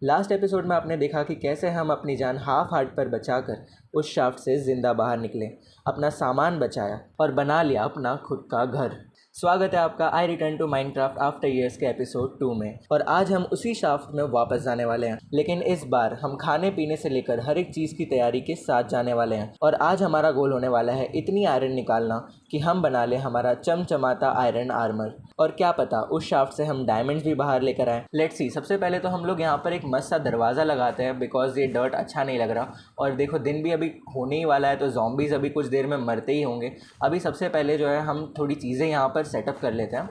Last episode में आपने देखा कि कैसे हम अपनी जान हाफ हार्ट पर बचाकर उस शाफ्ट से ज़िंदा बाहर निकले, अपना सामान बचाया और बना लिया अपना खुद का घर। स्वागत है आपका I return to Minecraft after years के एपिसोड 2 में। और आज हम उसी शाफ्ट में वापस जाने वाले हैं, लेकिन इस बार हम खाने पीने से लेकर हर एक चीज़ की तैयारी के साथ जाने वाले हैं। और आज हमारा गोल होने वाला है इतनी आयरन निकालना कि हम बना लें हमारा चमचमाता आयरन आर्मर। और क्या पता उस शाफ्ट से हम डायमंड्स भी बाहर लेकर आएँ। Let's see. सबसे पहले तो हम लोग यहाँ पर एक मस्त सा दरवाज़ा लगाते हैं, बिकॉज ये डर्ट अच्छा नहीं लग रहा। और देखो दिन भी अभी होने ही वाला है, तो ज़ॉम्बीज़ अभी कुछ देर में मरते ही होंगे। अभी सबसे पहले जो है हम थोड़ी चीज़ें यहाँ पर सेटअप कर लेते हैं,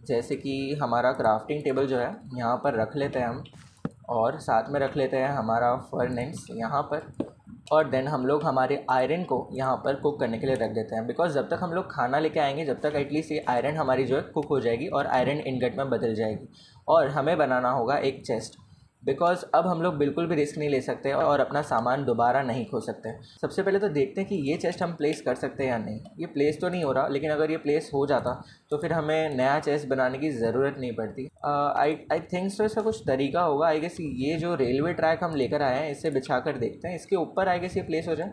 जैसे कि हमारा क्राफ्टिंग टेबल जो है यहाँ पर रख लेते हैं हम, और साथ में रख लेते हैं हमारा फर्नेस यहाँ पर। और देन हम लोग हमारे आयरन को यहाँ पर कुक करने के लिए रख देते हैं, बिकॉज जब तक हम लोग खाना लेके आएंगे जब तक एटलीस्ट ये आयरन हमारी जो है कुक हो जाएगी और आयरन इनगट में बदल जाएगी। और हमें बनाना होगा एक चेस्ट, बिकॉज अब हम लोग बिल्कुल भी रिस्क नहीं ले सकते और अपना सामान दोबारा नहीं खो सकते। सबसे पहले तो देखते हैं कि ये चेस्ट हम प्लेस कर सकते हैं या नहीं। ये प्लेस तो नहीं हो रहा, लेकिन अगर ये प्लेस हो जाता तो फिर हमें नया चेस्ट बनाने की ज़रूरत नहीं पड़ती। आई थिंक सो इसका कुछ तरीका होगा। आई गेस ये जो रेलवे ट्रैक हम लेकर आए हैं इसे बिछा कर देखते हैं, इसके ऊपर आई गेस ये प्लेस हो जाए।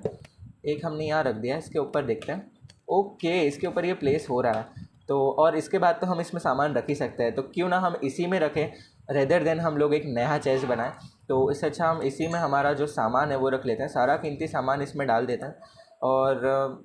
एक हमने यहाँ रख दिया है, इसके ऊपर देखते हैं। ओके, इसके ऊपर ये प्लेस हो रहा है। तो और इसके बाद तो हम इसमें सामान रख ही सकते हैं, तो क्यों ना हम इसी में रखें रेदर देन हम लोग एक नया चेस्ट बनाएं। तो इससे अच्छा हम इसी में हमारा जो सामान है वो रख लेते हैं, सारा कीमती सामान इसमें डाल देते हैं। और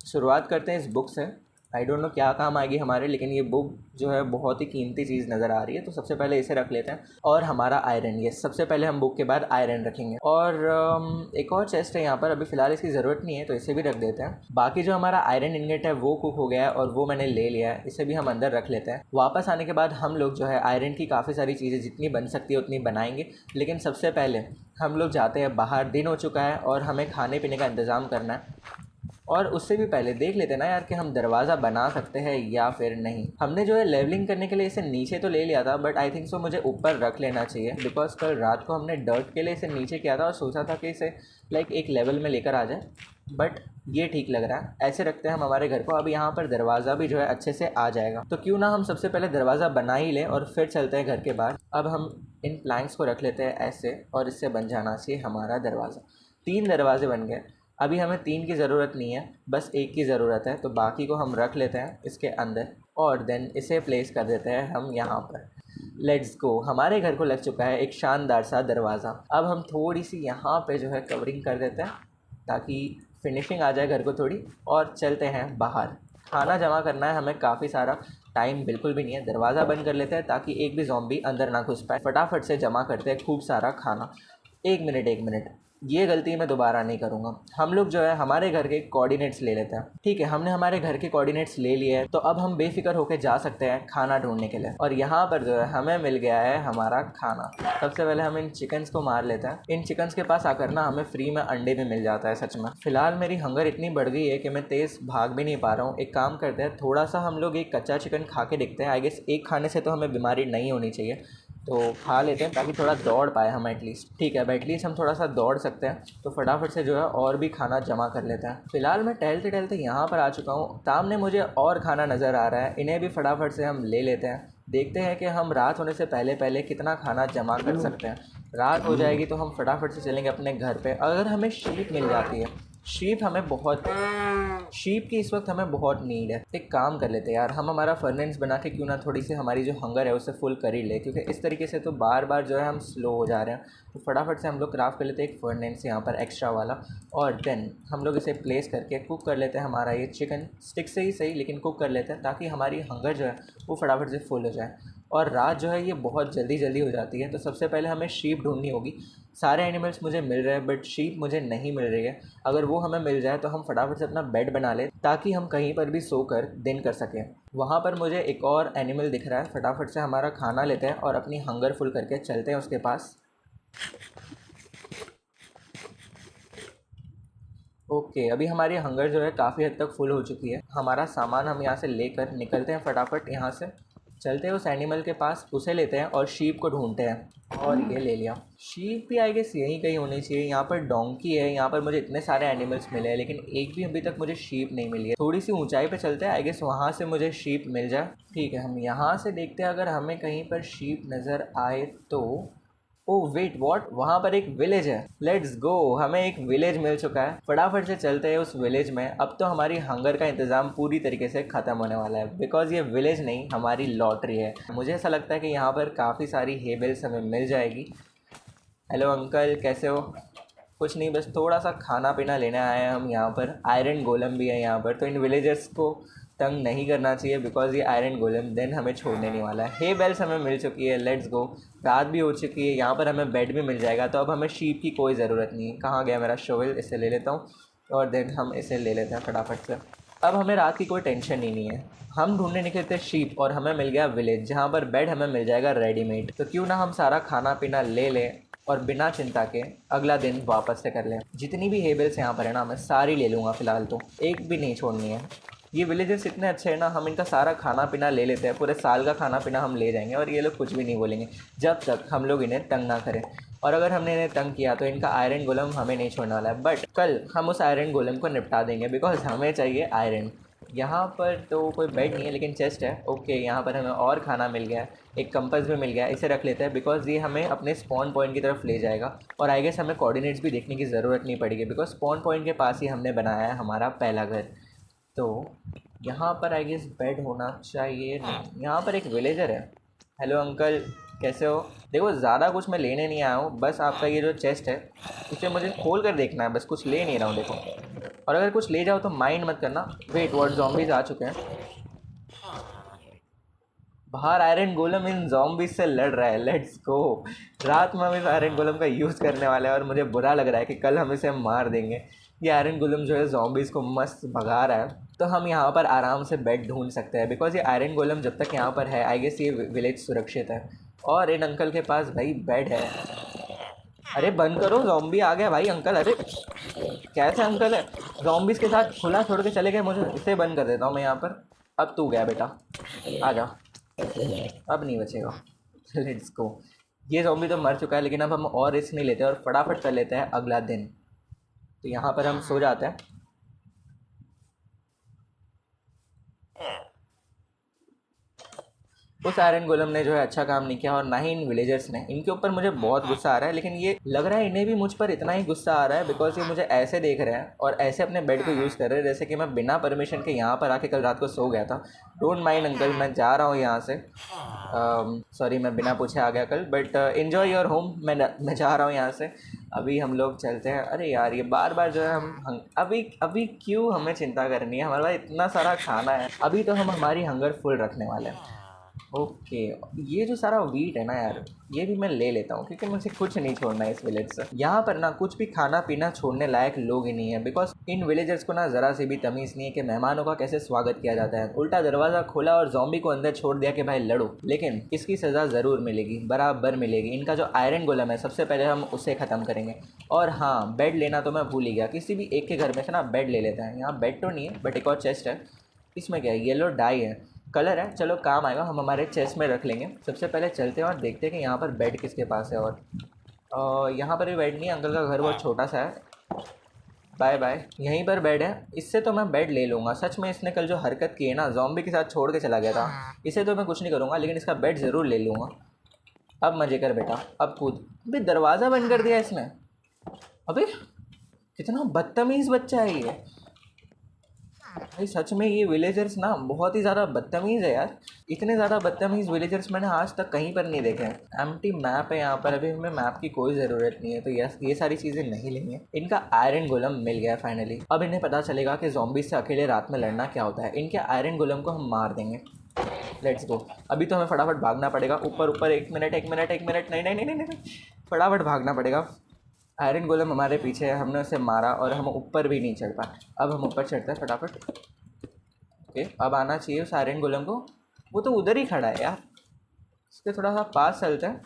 शुरुआत करते हैं इस बुक से। आई डोंट नो क्या काम आएगी हमारे, लेकिन ये बुक जो है बहुत ही कीमती चीज़ नज़र आ रही है। तो सबसे पहले इसे रख लेते हैं। और हमारा आयरन, ये सबसे पहले हम बुक के बाद आयरन रखेंगे। और एक और चेस्ट है यहाँ पर, अभी फ़िलहाल इसकी ज़रूरत नहीं है तो इसे भी रख देते हैं। बाकी जो हमारा आयरन इनगट है वो कुक हो गया है और वो मैंने ले लिया है, इसे भी हम अंदर रख लेते हैं। वापस आने के बाद हम लोग जो है आयरन की काफ़ी सारी चीज़ें जितनी बन सकती है उतनी बनाएंगे, लेकिन सबसे पहले हम लोग जाते हैं बाहर। दिन हो चुका है और हमें खाने पीने का इंतज़ाम करना है। और उससे भी पहले देख लेते ना यार कि हम दरवाज़ा बना सकते हैं या फिर नहीं। हमने जो है लेवलिंग करने के लिए इसे नीचे तो ले लिया था, बट आई थिंक सो मुझे ऊपर रख लेना चाहिए, बिकॉज कल रात को हमने डर्ट के लिए इसे नीचे किया था और सोचा था कि इसे लाइक एक लेवल में लेकर आ जाए। बट ये ठीक लग रहा है, ऐसे रखते हैं हम हमारे घर को। अब यहाँ पर दरवाज़ा भी जो है अच्छे से आ जाएगा, तो क्यों ना हम सबसे पहले दरवाज़ा बना ही लें और फिर चलते हैं घर के बाहर। अब हम इन प्लैंक्स को रख लेते हैं ऐसे, और इससे बन जाना चाहिए हमारा दरवाज़ा। 3 दरवाजे बन गए। अभी हमें 3 की ज़रूरत नहीं है, बस 1 की ज़रूरत है, तो बाकी को हम रख लेते हैं इसके अंदर। और देन इसे प्लेस कर देते हैं हम यहाँ पर। Let's go. हमारे घर को लग चुका है एक शानदार सा दरवाज़ा। अब हम थोड़ी सी यहाँ पे जो है कवरिंग कर देते हैं ताकि फिनिशिंग आ जाए घर को थोड़ी, और चलते हैं बाहर। खाना जमा करना है हमें काफ़ी सारा, टाइम बिल्कुल भी नहीं है। दरवाज़ा बंद कर लेते हैं ताकि एक भी ज़ॉम्बी अंदर ना घुस पाए। फटाफट से जमा करते हैं खूब सारा खाना। एक मिनट, ये गलती मैं दोबारा नहीं करूँगा। हम लोग जो है हमारे घर के कोऑर्डिनेट्स ले लेते हैं। ठीक है, हमने हमारे घर के कोऑर्डिनेट्स ले लिए हैं, तो अब हम बेफिक्र होकर जा सकते हैं खाना ढूंढने के लिए। और यहाँ पर जो है हमें मिल गया है हमारा खाना। सबसे पहले हम इन चिकन्स को मार लेते हैं। इन चिकन्स के पास आकर ना हमें फ्री में अंडे भी मिल जाता है सच में। फिलहाल मेरी हंगर इतनी बढ़ गई है कि मैं तेज़ भाग भी नहीं पा रहा हूँ। एक काम करते हैं, थोड़ा सा हम लोग एक कच्चा चिकन खा के देखते हैं। आई गेस एक खाने से तो हमें बीमारी नहीं होनी चाहिए, तो खा लेते हैं ताकि थोड़ा दौड़ पाए हम एटलीस्ट। ठीक है, अब एटलीस्ट हम थोड़ा सा दौड़ सकते हैं, तो फटाफट से जो है और भी खाना जमा कर लेते हैं। फिलहाल मैं टहलते टहलते यहाँ पर आ चुका हूँ। सामने मुझे और खाना नज़र आ रहा है, इन्हें भी फटाफट से हम ले लेते हैं। देखते हैं कि हम रात होने से पहले पहले कितना खाना जमा कर सकते हैं। रात हो जाएगी तो हम फटाफट से चलेंगे अपने घर पे। अगर हमें शीप मिल जाती है, शीप की इस वक्त हमें बहुत नीड है। एक काम कर लेते हैं यार, हम हमारा फर्नेस बना के क्यों ना थोड़ी सी हमारी जो हंगर है उसे फुल कर ही ले, क्योंकि इस तरीके से तो बार बार जो है हम स्लो हो जा रहे हैं। तो फटाफट से हम लोग क्राफ्ट कर लेते हैं एक फर्नेस यहाँ पर एक्स्ट्रा वाला, और देन हम लोग इसे प्लेस करके कुक कर लेते हैं हमारा ये चिकन। स्टिक से ही सही, लेकिन कुक कर लेते हैं ताकि हमारी हंगर जो है वो फटाफट से फुल हो जाए। और रात जो है ये बहुत जल्दी हो जाती है, तो सबसे पहले हमें शीप ढूंढनी होगी। सारे एनिमल्स मुझे मिल रहे हैं, बट शीप मुझे नहीं मिल रही है। अगर वो हमें मिल जाए तो हम फटाफट से अपना बेड बना लें ताकि हम कहीं पर भी सोकर दिन कर सकें। वहाँ पर मुझे एक और एनिमल दिख रहा है। फटाफट से हमारा खाना लेते हैं और अपनी हंगर फुल करके चलते हैं उसके पास। ओके, अभी हमारी हंगर जो है काफ़ी हद तक फुल हो चुकी है। हमारा सामान हम यहाँ से लेकर निकलते हैं फटाफट यहाँ से। चलते हैं उस एनिमल के पास, उसे लेते हैं और शीप को ढूंढते हैं। और ये ले लिया। शीप भी आई गेस यहीं कहीं होनी चाहिए। यहाँ पर डोंकी है, यहाँ पर मुझे इतने सारे एनिमल्स मिले हैं, लेकिन एक भी अभी तक मुझे शीप नहीं मिली है। थोड़ी सी ऊंचाई पे चलते हैं, आई गेस वहाँ से मुझे शीप मिल जाए। ठीक है, हम यहाँ से देखते हैं अगर हमें कहीं पर शीप नज़र आए तो। ओह वेट व्हाट, वहाँ पर एक विलेज है। लेट्स गो, हमें एक विलेज मिल चुका है। फटाफट से चलते हैं उस विलेज में। अब तो हमारी हंगर का इंतज़ाम पूरी तरीके से ख़त्म होने वाला है, बिकॉज ये विलेज नहीं हमारी लॉटरी है। मुझे ऐसा लगता है कि यहाँ पर काफ़ी सारी हेबल्स हमें मिल जाएगी। हेलो अंकल, कैसे हो? कुछ नहीं, बस थोड़ा सा खाना पीना लेने आए हैं हम यहाँ पर। आयरन गोलम भी है यहाँ पर, तो इन विलेजर्स को तंग नहीं करना चाहिए, बिकॉज ये आयरन गोलम देन हमें छोड़ने नहीं वाला है। हे बेल्स हमें मिल चुकी है, लेट्स गो। रात भी हो चुकी है, यहाँ पर हमें बेड भी मिल जाएगा, तो अब हमें शीप की कोई ज़रूरत नहीं है। कहाँ गया मेरा शोवेल? इसे ले लेता हूँ और देन हम इसे ले लेते हैं फटाफट से। अब हमें रात की कोई टेंशन ही नहीं है। हम ढूंढने निकले थे शीप और हमें मिल गया विलेज, जहाँ पर बेड हमें मिल जाएगा रेडीमेड। तो क्यों ना हम सारा खाना पीना ले लें और बिना चिंता के अगला दिन वापस से कर लें। जितनी भी हेबल्स यहाँ पर है ना, मैं सारी ले लूँगा फ़िलहाल, तो एक भी नहीं छोड़नी है। ये विलेजेस इतने अच्छे हैं ना, हम इनका सारा खाना पीना ले लेते हैं, पूरे साल का खाना पीना हम ले जाएंगे और ये लोग कुछ भी नहीं बोलेंगे जब तक हम लोग इन्हें तंग ना करें। और अगर हमने इन्हें तंग किया तो इनका आयरन गोलम हमें नहीं छोड़ने वाला है, बट कल हम उस आयरन गोलम को निपटा देंगे, बिकॉज हमें चाहिए आयरन। यहाँ पर तो कोई बेड नहीं है लेकिन चेस्ट है। ओके, यहाँ पर हमें और खाना मिल गया है, एक कंपास भी मिल गया है, इसे रख लेते हैं बिकॉज ये हमें अपने स्पॉन पॉइंट की तरफ ले जाएगा। और आई गेस हमें कोऑर्डिनेट्स भी देखने की ज़रूरत नहीं पड़ेगी, बिकॉज स्पॉन पॉइंट के पास ही हमने बनाया है हमारा पहला घर। तो यहाँ पर आई गेस बेड होना चाहिए। नहीं, यहाँ पर एक विलेजर है। हेलो अंकल, कैसे हो? देखो, ज़्यादा कुछ मैं लेने नहीं आया हूँ, बस आपका ये जो चेस्ट है उसे मुझे खोल कर देखना है, बस कुछ ले नहीं रहा हूँ देखो। और अगर कुछ ले जाओ तो माइंड मत करना। वेट व्हाट, ज़ॉम्बीज़ आ चुके हैं बाहर। आयरन गोलम इन ज़ॉम्बीज़ से लड़ रहा है, लेट्स गो। रात में हम इस आयरन गोलम का यूज़ करने वाले हैं और मुझे बुरा लग रहा है कि कल हम इसे मार देंगे। ये आयरन गोलम जो है ज़ॉम्बीज़ को मस्त भगा रहा है, तो हम यहाँ पर आराम से बेड ढूंढ सकते हैं, बिकॉज ये आयरन गोलम जब तक यहाँ पर है आई गेस ये विलेज सुरक्षित है। और इन अंकल के पास भाई बेड है। अरे बंद करो, ज़ॉम्बी आ गया भाई। अंकल, अरे कैसे अंकल है? ज़ॉम्बीज़ के साथ खुला छोड़ के चले गए मुझे। इसे बंद कर देता हूँ मैं यहाँ पर। अब तू गया बेटा, आ जा, अब नहीं बचेगा। Let's go. ये ज़ॉम्बी तो मर चुका है, लेकिन अब हम और रिस्क नहीं लेते और फटाफट कर लेते हैं अगला दिन। तो यहाँ पर हम सो जाते हैं। उस आयरन गोलम ने जो है अच्छा काम नहीं किया और ना ही इन विलेजर्स ने। इनके ऊपर मुझे बहुत गुस्सा आ रहा है, लेकिन ये लग रहा है इन्हें भी मुझ पर इतना ही गुस्सा आ रहा है, बिकॉज ये मुझे ऐसे देख रहे हैं और ऐसे अपने बेड को यूज़ कर रहे हैं जैसे कि मैं बिना परमिशन के यहाँ पर आके कल रात को सो गया था। डोंट माइंड अंकल, मैं जा रहा हूँ यहाँ से। सॉरी, मैं बिना पूछे आ गया कल, बट इन्जॉय योर होम। मैं जा रहा हूँ यहाँ से। अभी हम लोग चलते हैं। अरे यार, ये बार बार जो है हम अभी अभी क्यों हमें चिंता करनी है? हमारे पास इतना सारा खाना है, अभी तो हम हमारी हंगर फुल रखने वाले हैं। ओके, ये जो सारा वीट है ना यार, ये भी मैं ले लेता हूँ, क्योंकि मुझे कुछ नहीं छोड़ना है इस विलेज से। यहाँ पर ना कुछ भी खाना पीना छोड़ने लायक लोग ही नहीं है, बिकॉज इन विलेजर्स को ना ज़रा से भी तमीज़ नहीं है कि मेहमानों का कैसे स्वागत किया जाता है। उल्टा दरवाज़ा खोला और ज़ॉम्बी को अंदर छोड़ दिया कि भाई लड़ो, लेकिन इसकी सज़ा ज़रूर मिलेगी, बराबर मिलेगी। इनका जो आयरन गोलम है सबसे पहले हम उसे ख़त्म करेंगे। और हाँ, बेड लेना तो मैं भूल ही गया। किसी भी एक के घर में से ना बेड ले लेते हैं। यहाँ बेड तो नहीं है, बट एक और चेस्ट है। इसमें क्या है? येलो डाई है, कलर है, चलो काम आएगा, हम हमारे चेस्ट में रख लेंगे। सबसे पहले चलते हैं और देखते हैं कि यहाँ पर बेड किसके पास है। और यहाँ पर भी बेड नहीं है, अंकल का घर बहुत छोटा सा है। Bye bye. यहीं पर बेड है, इससे तो मैं बेड ले लूँगा। सच में इसने कल जो हरकत की है ना, ज़ॉम्बी के साथ छोड़ के चला गया था, इसे तो मैं कुछ नहीं करूँगा, लेकिन इसका बेड ज़रूर ले लूँगा। अब मज़े कर बेटा, अब कूद। अभी दरवाज़ा बंद कर दिया इसने। अबे कितना बदतमीज़ बच्चा है ये भाई। सच में ये विलेजर्स ना बहुत ही ज़्यादा बदतमीज़ है यार। इतने ज़्यादा बदतमीज़ विलेजर्स मैंने आज तक कहीं पर नहीं देखे हैं। एम्प्टी मैप है यहाँ पर, अभी हमें मैप की कोई ज़रूरत नहीं है, तो ये सारी चीज़ें नहीं लेंगे। इनका आयरन गोलम मिल गया फाइनली। अब इन्हें पता चलेगा कि ज़ॉम्बीज़ से अकेले रात में लड़ना क्या होता है। इनके आयरन गोलम को हम मार देंगे। Let's go. अभी तो हमें फटाफट भागना पड़ेगा। ऊपर ऊपर, एक मिनट एक मिनट एक मिनट, नहीं नहीं नहीं नहीं नहीं, फटाफट भागना पड़ेगा। आयरन गोलम हमारे पीछे है, हमने उसे मारा और हम ऊपर भी नहीं चढ़ पाए। अब हम ऊपर चढ़ते हैं फटाफट। ओके, अब आना चाहिए उस आयरन गोलम को। वो तो उधर ही खड़ा है यार, उसके थोड़ा सा पास चलते हैं।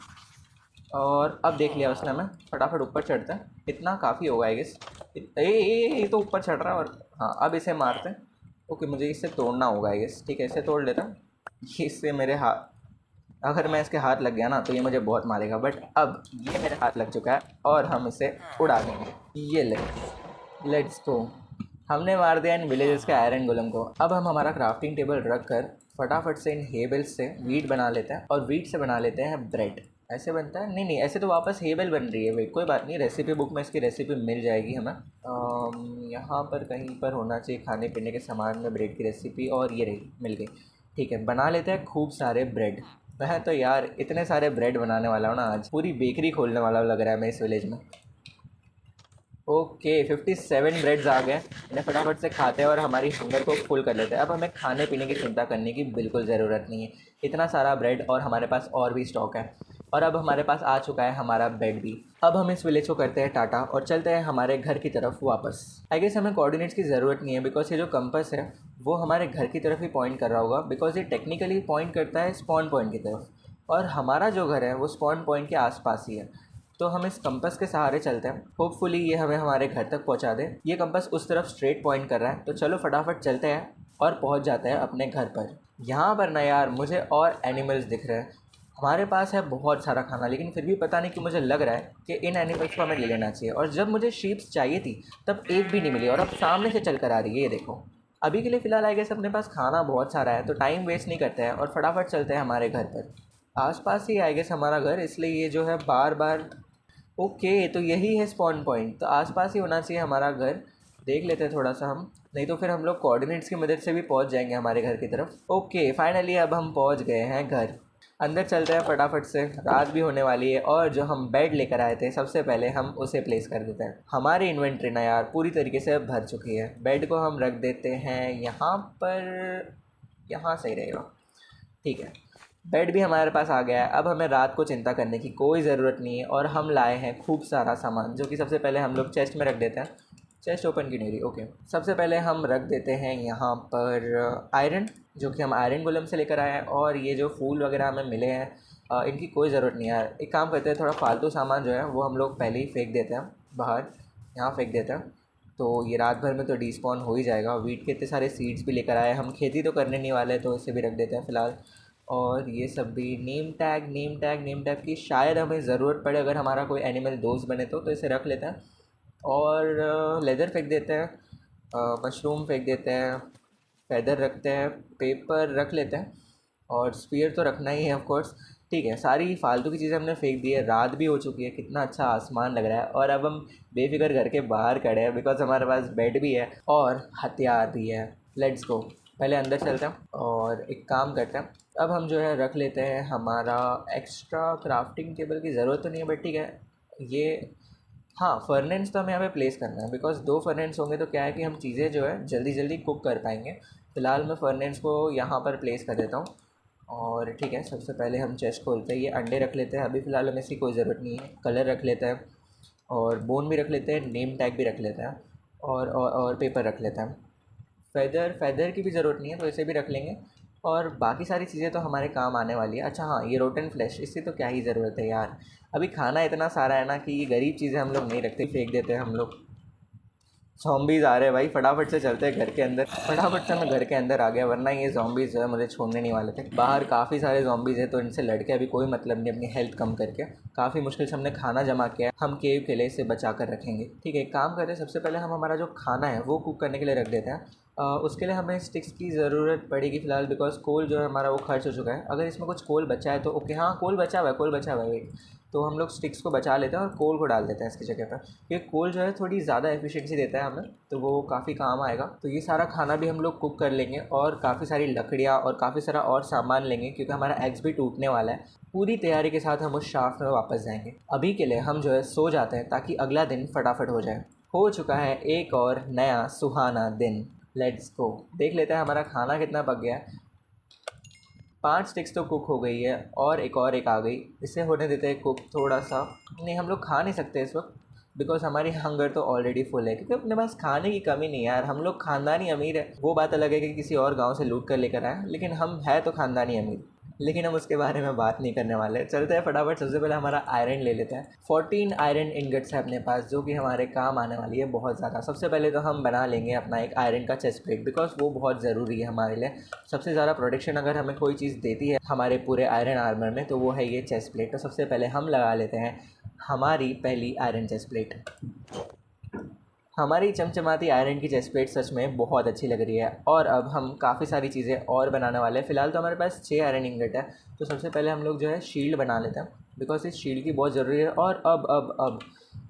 और अब देख लिया उसने हमें, फटाफट ऊपर चढ़ते हैं। इतना काफ़ी होगा आई गेस। ये तो ऊपर चढ़ रहा है। और हाँ, अब इसे मारते हैं। ओके, मुझे इसे तोड़ना होगा आई गेस। ठीक है, इसे तोड़ लेता हूँ। ये इससे मेरे हाथ, अगर मैं इसके हाथ लग गया ना तो ये मुझे बहुत मारेगा, बट अब ये मेरे हाथ लग चुका है और हम इसे उड़ा देंगे। ये लेट्स गो। हमने मार दिया इन विलेजर्स के आयरन गोलम को। अब हम हमारा क्राफ्टिंग टेबल रख कर फटाफट से इन हेबल्स से वीट बना लेते हैं और वीट से बना लेते हैं ब्रेड। ऐसे बनता है? नहीं नहीं, ऐसे तो वापस हेबल बन रही है। वेट, कोई बात नहीं, रेसिपी बुक में इसकी रेसिपी मिल जाएगी हमें। यहाँ पर कहीं पर होना चाहिए खाने पीने के सामान में ब्रेड की रेसिपी, और ये रही, मिल गई। ठीक है, बना लेते हैं खूब सारे ब्रेड। मैं तो यार इतने सारे ब्रेड बनाने वाला हूँ ना, आज पूरी बेकरी खोलने वाला लग रहा है मैं इस विलेज में। ओके, 57 ब्रेड्स आ गए। इन्हें फटाफट से खाते हैं और हमारी हंगर को फुल कर लेते हैं। अब हमें खाने पीने की चिंता करने की बिल्कुल ज़रूरत नहीं है। इतना सारा ब्रेड और हमारे पास और भी स्टॉक है। और अब हमारे पास आ चुका है हमारा बेड भी। अब हम इस विलेज को करते हैं टाटा और चलते हैं हमारे घर की तरफ वापस। आई गेस हमें कोऑर्डिनेट्स की ज़रूरत नहीं है, बिकॉज ये जो कंपास है वो हमारे घर की तरफ ही पॉइंट कर रहा होगा, बिकॉज ये टेक्निकली पॉइंट करता है स्पॉन पॉइंट की तरफ, और हमारा जो घर है वो स्पॉन पॉइंट के आसपास ही है। तो हम इस कंपास के सहारे चलते हैं, होपफुली ये हमें हमारे घर तक पहुंचा दे। ये कंपास उस तरफ स्ट्रेट पॉइंट कर रहा है, तो चलो फटाफट चलते हैं और पहुंच जाते हैं अपने घर पर। यहाँ पर ना यार मुझे और एनिमल्स दिख रहे हैं। हमारे पास है बहुत सारा खाना, लेकिन फिर भी पता नहीं कि मुझे लग रहा है कि इन एनिमल्स को हमें ले लेना चाहिए। और जब मुझे शीप्स चाहिए थी तब एक भी नहीं मिली, और अब सामने से चल कर आ रही है, ये देखो। अभी के लिए फ़िलहाल आई गेस अपने पास खाना बहुत सारा है, तो टाइम वेस्ट नहीं करते हैं और फटाफट चलते हैं हमारे घर पर। आसपास ही आई गेस हमारा घर, इसलिए ये जो है बार बार। ओके, तो यही है स्पॉन पॉइंट, तो आसपास ही होना चाहिए हमारा घर। देख लेते हैं थोड़ा सा हम, नहीं तो फिर हम लोग कोऑर्डिनेट्स की मदद से भी पहुंच जाएंगे हमारे घर की तरफ। ओके, फाइनली अब हम पहुंच गए हैं घर। अंदर चलते हैं फटाफट से, रात भी होने वाली है। और जो हम बेड लेकर आए थे सबसे पहले हम उसे प्लेस कर देते हैं। हमारी इन्वेंट्री ना यार पूरी तरीके से भर चुकी है। बेड को हम रख देते हैं यहाँ पर, यहाँ सही रहेगा। ठीक है, बेड भी हमारे पास आ गया है। अब हमें रात को चिंता करने की कोई ज़रूरत नहीं है, और हम लाए हैं खूब सारा सामान, जो कि सबसे पहले हम लोग चेस्ट में रख देते हैं। चेस्ट ओपन की नहीं रही, ओके। सबसे पहले हम रख देते हैं यहाँ पर आयरन, जो कि हम आयरन गोलम से लेकर आए हैं। और ये जो फूल वगैरह हमें मिले हैं, इनकी कोई ज़रूरत नहीं है यार। एक काम करते हैं, थोड़ा फालतू सामान जो है वो हम लोग पहले ही फेंक देते हैं बाहर, यहाँ फेंक देते हैं। तो ये रात भर में तो डिस्पॉन हो ही जाएगा। वीट के इतने सारे सीड्स भी लेकर आए, हम खेती तो करने नहीं वाले, तो इसे भी रख देते हैं फ़िलहाल। और ये सब भी नेम टैग, नेम टैग की शायद हमें ज़रूरत पड़े अगर हमारा कोई एनिमल दोस्त बने तो इसे रख लेते हैं। और लेदर फेंक देते हैं, मशरूम फेंक देते हैं, फेदर रखते हैं, पेपर रख लेते हैं, और स्पीयर तो रखना ही है ऑफ कोर्स। ठीक है, सारी फालतू की चीज़ें हमने फेंक दी है। रात भी हो चुकी है, कितना अच्छा आसमान लग रहा है, और अब हम बेफिक्र घर के बाहर खड़े हैं, बिकॉज हमारे पास बेड भी है और हथियार भी है। लेट्स गो, पहले अंदर चलते हैं और एक काम करते हैं। अब हम जो है रख लेते हैं हमारा एक्स्ट्रा क्राफ्टिंग टेबल की ज़रूरत तो नहीं है, बट ठीक है ये। हाँ, फर्नेंस तो हमें यहाँ पे प्लेस करना है, बिकॉज 2 फर्नेंस होंगे तो क्या है कि हम चीज़ें जो है जल्दी जल्दी कुक कर पाएंगे। फ़िलहाल मैं फर्नेंस को यहाँ पर प्लेस कर देता हूँ। और ठीक है, सबसे पहले हम चेस्ट खोलते हैं। ये अंडे रख लेते हैं, अभी फ़िलहाल हमें इसकी कोई ज़रूरत नहीं है। कलर रख लेते हैं, और बोन भी रख लेते हैं, नेम टैग भी रख लेते हैं, और पेपर रख लेते हैं। फेदर की भी ज़रूरत नहीं है, तो इसे भी रख लेंगे। और बाकी सारी चीज़ें तो हमारे काम आने वाली है। अच्छा हाँ, ये रोटन फ्लैश, इससे तो क्या ही ज़रूरत है यार। अभी खाना इतना सारा है ना कि ये गरीब चीज़ें हम लोग नहीं रखते, फेंक देते हैं हम लोग। ज़ॉम्बीज़ आ रहे हैं भाई, फटाफट से चलते हैं घर के अंदर। फटाफट से मैं घर के अंदर आ गया, वरना ये ज़ॉम्बीज़ जो है मुझे छोड़ने नहीं वाले थे। बाहर काफ़ी सारे ज़ॉम्बीज़ हैं, तो इनसे लड़के अभी कोई मतलब नहीं अपनी हेल्थ कम करके। काफ़ी मुश्किल से हमने खाना जमा किया है, हम केव के लिए इसे बचा कर रखेंगे। ठीक है, एक काम करते हैं, सबसे पहले हम हमारा जो खाना है वो कुक करने के लिए रख देते हैं। उसके लिए हमें स्टिक्स की ज़रूरत पड़ेगी फ़िलहाल, बिकॉज कोल जो है हमारा वो खर्च हो चुका है। अगर इसमें कुछ कोल बचा है तो ओके, हाँ कोल बचा हुआ है वेट। तो हम लोग स्टिक्स को बचा लेते हैं और कोल को डाल देते हैं इसकी जगह पर। ये कोल जो है थोड़ी ज़्यादा एफिशिएंसी देता है हमें, तो वो काफ़ी काम आएगा। तो ये सारा खाना भी हम लोग कुक कर लेंगे, और काफ़ी सारी लकड़ियाँ और काफ़ी सारा और सामान लेंगे, क्योंकि हमारा एग्स भी टूटने वाला है। पूरी तैयारी के साथ हम उस शाफ्ट में वापस जाएंगे। अभी के लिए हम जो है सो जाते हैं, ताकि अगला दिन फटाफट हो जाए। हो चुका है एक और नया सुहाना दिन। लेट्स गो, देख लेते हैं हमारा खाना कितना पक गया है। 5 स्टिक्स तो कुक हो गई है, और एक आ गई। इसे होने देते हैं कुक थोड़ा सा। नहीं, हम लोग खा नहीं सकते इस वक्त, बिकॉज हमारी हंगर तो ऑलरेडी फुल है, क्योंकि अपने पास खाने की कमी नहीं है यार। हम लोग खानदानी अमीर है। वो बात अलग है कि किसी और गांव से लूट कर लेकर आए, लेकिन हम है तो खानदानी अमीर। लेकिन हम उसके बारे में बात नहीं करने वाले। चलते हैं फटाफट, सबसे पहले हमारा आयरन ले लेते हैं। 14 आयरन इनगट्स है अपने पास, जो कि हमारे काम आने वाली है बहुत ज़्यादा। सबसे पहले तो हम बना लेंगे अपना एक आयरन का चेस्ट प्लेट, बिकॉज वो बहुत ज़रूरी है हमारे लिए। सबसे ज़्यादा प्रोटेक्शन अगर हमें कोई चीज़ देती है हमारे पूरे आयरन आर्मर में, तो वो है ये चेस्ट प्लेट। तो सबसे पहले हम लगा लेते हैं हमारी पहली आयरन चेस्ट प्लेट। हमारी चमचमाती आयरन की चेस्ट प्लेट सच में बहुत अच्छी लग रही है। और अब हम काफ़ी सारी चीज़ें और बनाने वाले हैं। फ़िलहाल तो हमारे पास 6 आयरन इंगट है, तो सबसे पहले हम लोग जो है शील्ड बना लेते हैं। बिकॉज इस शील्ड की बहुत ज़रूरी है। और अब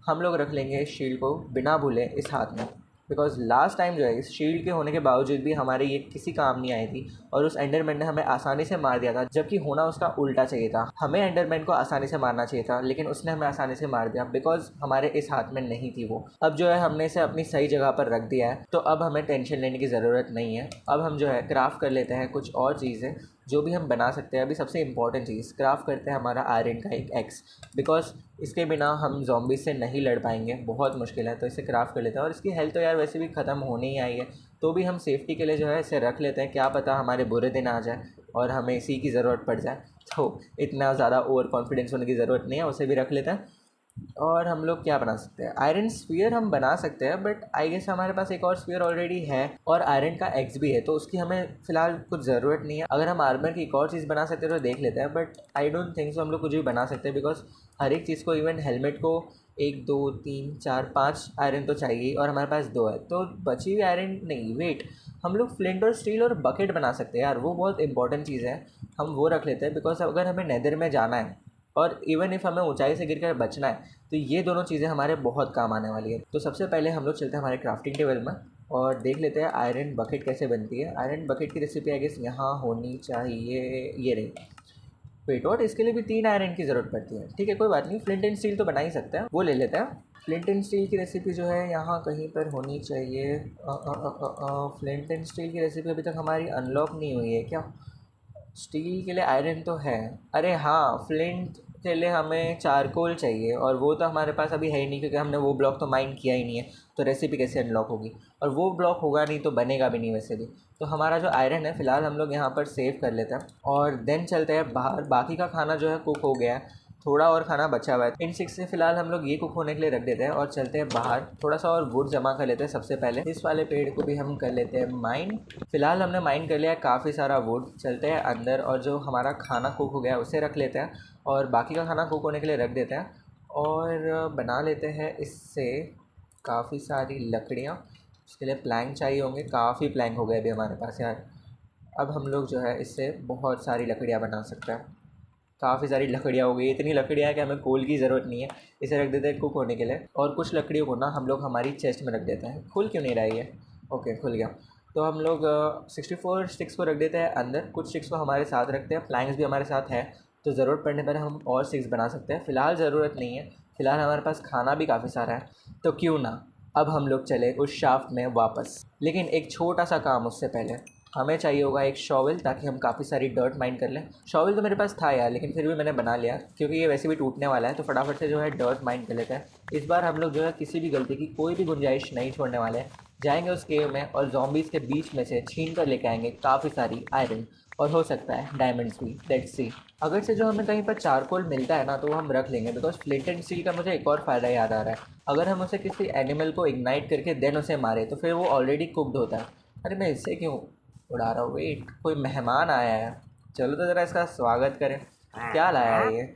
हम लोग रख लेंगे इस शील्ड को बिना भूले इस हाथ में, बिकॉज लास्ट टाइम जो है इस शील्ड के होने के बावजूद भी हमारे ये किसी काम नहीं आई थी और उस एंडरमैन ने हमें आसानी से मार दिया था, जबकि होना उसका उल्टा चाहिए था। हमें एंडरमैन को आसानी से मारना चाहिए था, लेकिन उसने हमें आसानी से मार दिया बिकॉज हमारे इस हाथ में नहीं थी वो। अब जो है हमने इसे अपनी सही जगह पर रख दिया है, तो अब हमें टेंशन लेने की ज़रूरत नहीं है। अब हम जो है क्राफ्ट कर लेते हैं कुछ और चीज़ें जो भी हम बना सकते हैं। अभी सबसे इंपॉर्टेंट चीज़ क्राफ्ट करते हैं हमारा आयरन का एक एक्स, बिकॉज इसके बिना हम ज़ॉम्बीज़ से नहीं लड़ पाएंगे, बहुत मुश्किल है। तो इसे क्राफ्ट कर लेते हैं। और इसकी हेल्थ तो यार वैसे भी ख़त्म होने ही आई है, तो भी हम सेफ्टी के लिए जो है इसे रख लेते हैं। क्या पता हमारे बुरे दिन आ जाए और हमें इसी की ज़रूरत पड़ जाए, तो इतना ज़्यादा ओवर कॉन्फिडेंस होने की ज़रूरत नहीं है, उसे भी रख लेते हैं। और हम लोग क्या बना सकते हैं, आयरन स्फीयर हम बना सकते हैं, बट आई गेस हमारे पास एक और स्फीयर ऑलरेडी है और आयरन का एक्स भी है, तो उसकी हमें फ़िलहाल कुछ ज़रूरत नहीं है। अगर हम आर्मर की एक और चीज़ बना सकते हैं तो देख लेते हैं, but I don't think so हम लोग कुछ भी बना सकते हैं, बिकॉज हर एक चीज़ को, इवन हेलमेट को 1 2 3 4 5 आयरन तो चाहिए और हमारे पास 2 है, तो बची हुई आयरन नहीं, वेट, हम लोग फ्लिंट और स्टील और बकेट बना सकते हैं यार, वो बहुत इंपॉर्टेंट चीज़ है, हम वो रख लेते हैं। बिकॉज अगर हमें नेदर में जाना है और इवन इफ़ हमें ऊंचाई से गिरकर बचना है, तो ये दोनों चीज़ें हमारे बहुत काम आने वाली है। तो सबसे पहले हम लोग चलते हैं हमारे क्राफ्टिंग टेबल में और देख लेते हैं आयरन बकेट कैसे बनती है। आयरन बकेट की रेसिपी आई गेस यहाँ होनी चाहिए, ये रही। वेट और इसके लिए भी 3 आयरन की ज़रूरत पड़ती है, ठीक है कोई बात नहीं, फ्लिंट एंड स्टील तो बना ही सकते हैं, वो ले लेते हैं। फ्लिंट एंड स्टील की रेसिपी जो है यहाँ कहीं पर होनी चाहिए। फ्लिंट एंड स्टील की रेसिपी अभी तक हमारी अनलॉक नहीं हुई है क्या? स्टील के लिए आयरन तो है, अरे हाँ, फ्लिंट के लिए हमें चारकोल चाहिए और वो तो हमारे पास अभी है ही नहीं, क्योंकि हमने वो ब्लॉक तो माइन किया ही नहीं है, तो रेसिपी कैसे अनलॉक होगी? और वो ब्लॉक होगा नहीं तो बनेगा भी नहीं वैसे भी। तो हमारा जो आयरन है फ़िलहाल हम लोग यहाँ पर सेव कर लेते हैं और देन चलते हैं बाहर। बाकी का खाना जो है कुक हो गया है, थोड़ा और खाना बचा हुआ है। इन 6 से फ़िलहाल हम लोग ये कुक होने के लिए रख देते हैं और चलते हैं बाहर, थोड़ा सा और वुड जमा कर लेते हैं। सबसे पहले इस वाले पेड़ को भी हम कर लेते हैं माइन। फ़िलहाल हमने माइन कर लिया है काफ़ी सारा वुड। चलते हैं अंदर और जो हमारा खाना कुक हो गया है उसे रख लेते हैं और बाकी का खाना कुक होने के लिए रख देते हैं और बना लेते हैं इससे काफ़ी सारी लकड़ियाँ। उसके लिए प्लैंक चाहिए होंगे, काफ़ी प्लैंक हो गए अभी हमारे पास यार। अब हम लोग जो है इससे बहुत सारी लकड़ियाँ बना सकते हैं। काफ़ी सारी लकड़ियाँ हो गई, इतनी लकड़ियाँ है कि हमें कोल की ज़रूरत नहीं है। इसे रख देते हैं कुक होने के लिए और कुछ लकड़ियों को ना हम लोग हमारी चेस्ट में रख देते हैं। खुल क्यों नहीं रहा है ये? ओके, खुल गया। तो हम लोग 64 स्टिक्स को रख देते हैं अंदर, कुछ स्टिक्स को हमारे साथ रखते हैं। प्लैंक्स भी हमारे साथ है, तो ज़रूरत पड़ने पर हम और स्टिक्स बना सकते हैं। फ़िलहाल ज़रूरत नहीं है, फ़िलहाल हमारे पास खाना भी काफ़ी सारा है, तो क्यों ना अब हम लोग चले उस शाफ्ट में वापस। लेकिन एक छोटा सा काम उससे पहले, हमें चाहिए होगा एक शॉवल, ताकि हम काफ़ी सारी डर्ट माइन कर लें। शॉवल तो मेरे पास था यार, लेकिन फिर भी मैंने बना लिया क्योंकि ये वैसे भी टूटने वाला है, तो फटाफट से जो है डर्ट माइन कर लेते हैं। इस बार हम लोग जो है किसी भी गलती की कोई भी गुंजाइश नहीं छोड़ने वाले हैं। जाएंगे उस केव में और जॉम्बीज़ के बीच में से छीन कर लेके आएंगे काफ़ी सारी आयरन और हो सकता है डायमंड्स भी, लेट्स सी। अगर से जो हमें कहीं पर चारकोल मिलता है ना, तो वो हम रख लेंगे, बिकॉज फ्लिंट एंड स्टील का मुझे एक और फ़ायदा याद आ रहा है। अगर हम उसे किसी एनिमल को इग्नाइट करके देन उसे मारे, तो फिर वो ऑलरेडी कुकड होता है। अरे मैं इससे क्यों उड़ा रहा हूँ? वेट, कोई मेहमान आया है, चलो तो ज़रा इसका स्वागत करें। क्या लाया है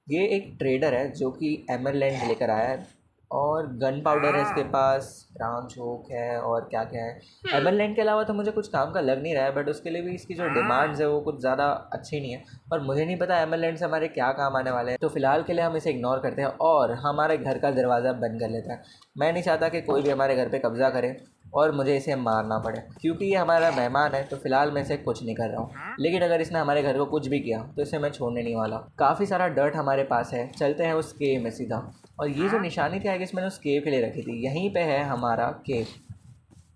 ये एक ट्रेडर है जो कि एमरलैंड लेकर आया है और गन पाउडर है इसके पास, ब्राउन चोक है और क्या क्या है। एमरलैंड के अलावा तो मुझे कुछ काम का लग नहीं रहा है, बट उसके लिए भी इसकी जो डिमांड्स है वो कुछ ज़्यादा अच्छी नहीं है और मुझे नहीं पता एमरलैंड से हमारे क्या काम आने वाले हैं। तो फ़िलहाल के लिए हम इसे इग्नोर करते हैं और हमारे घर का दरवाज़ा बंद कर लेते हैं। मैं नहीं चाहता कि कोई भी हमारे घर पर कब्ज़ा करे और मुझे इसे मारना पड़े, क्योंकि ये हमारा मेहमान है। तो फ़िलहाल मैं इसे कुछ नहीं कर रहा हूँ, लेकिन अगर इसने हमारे घर को कुछ भी किया तो इसे मैं छोड़ने नहीं वाला। काफ़ी सारा डर्ट हमारे पास है, चलते हैं उस केव में सीधा। और ये जो निशानी थी आई गेस मैंने उस केव के लिए रखी थी, यहीं पे है हमारा केव।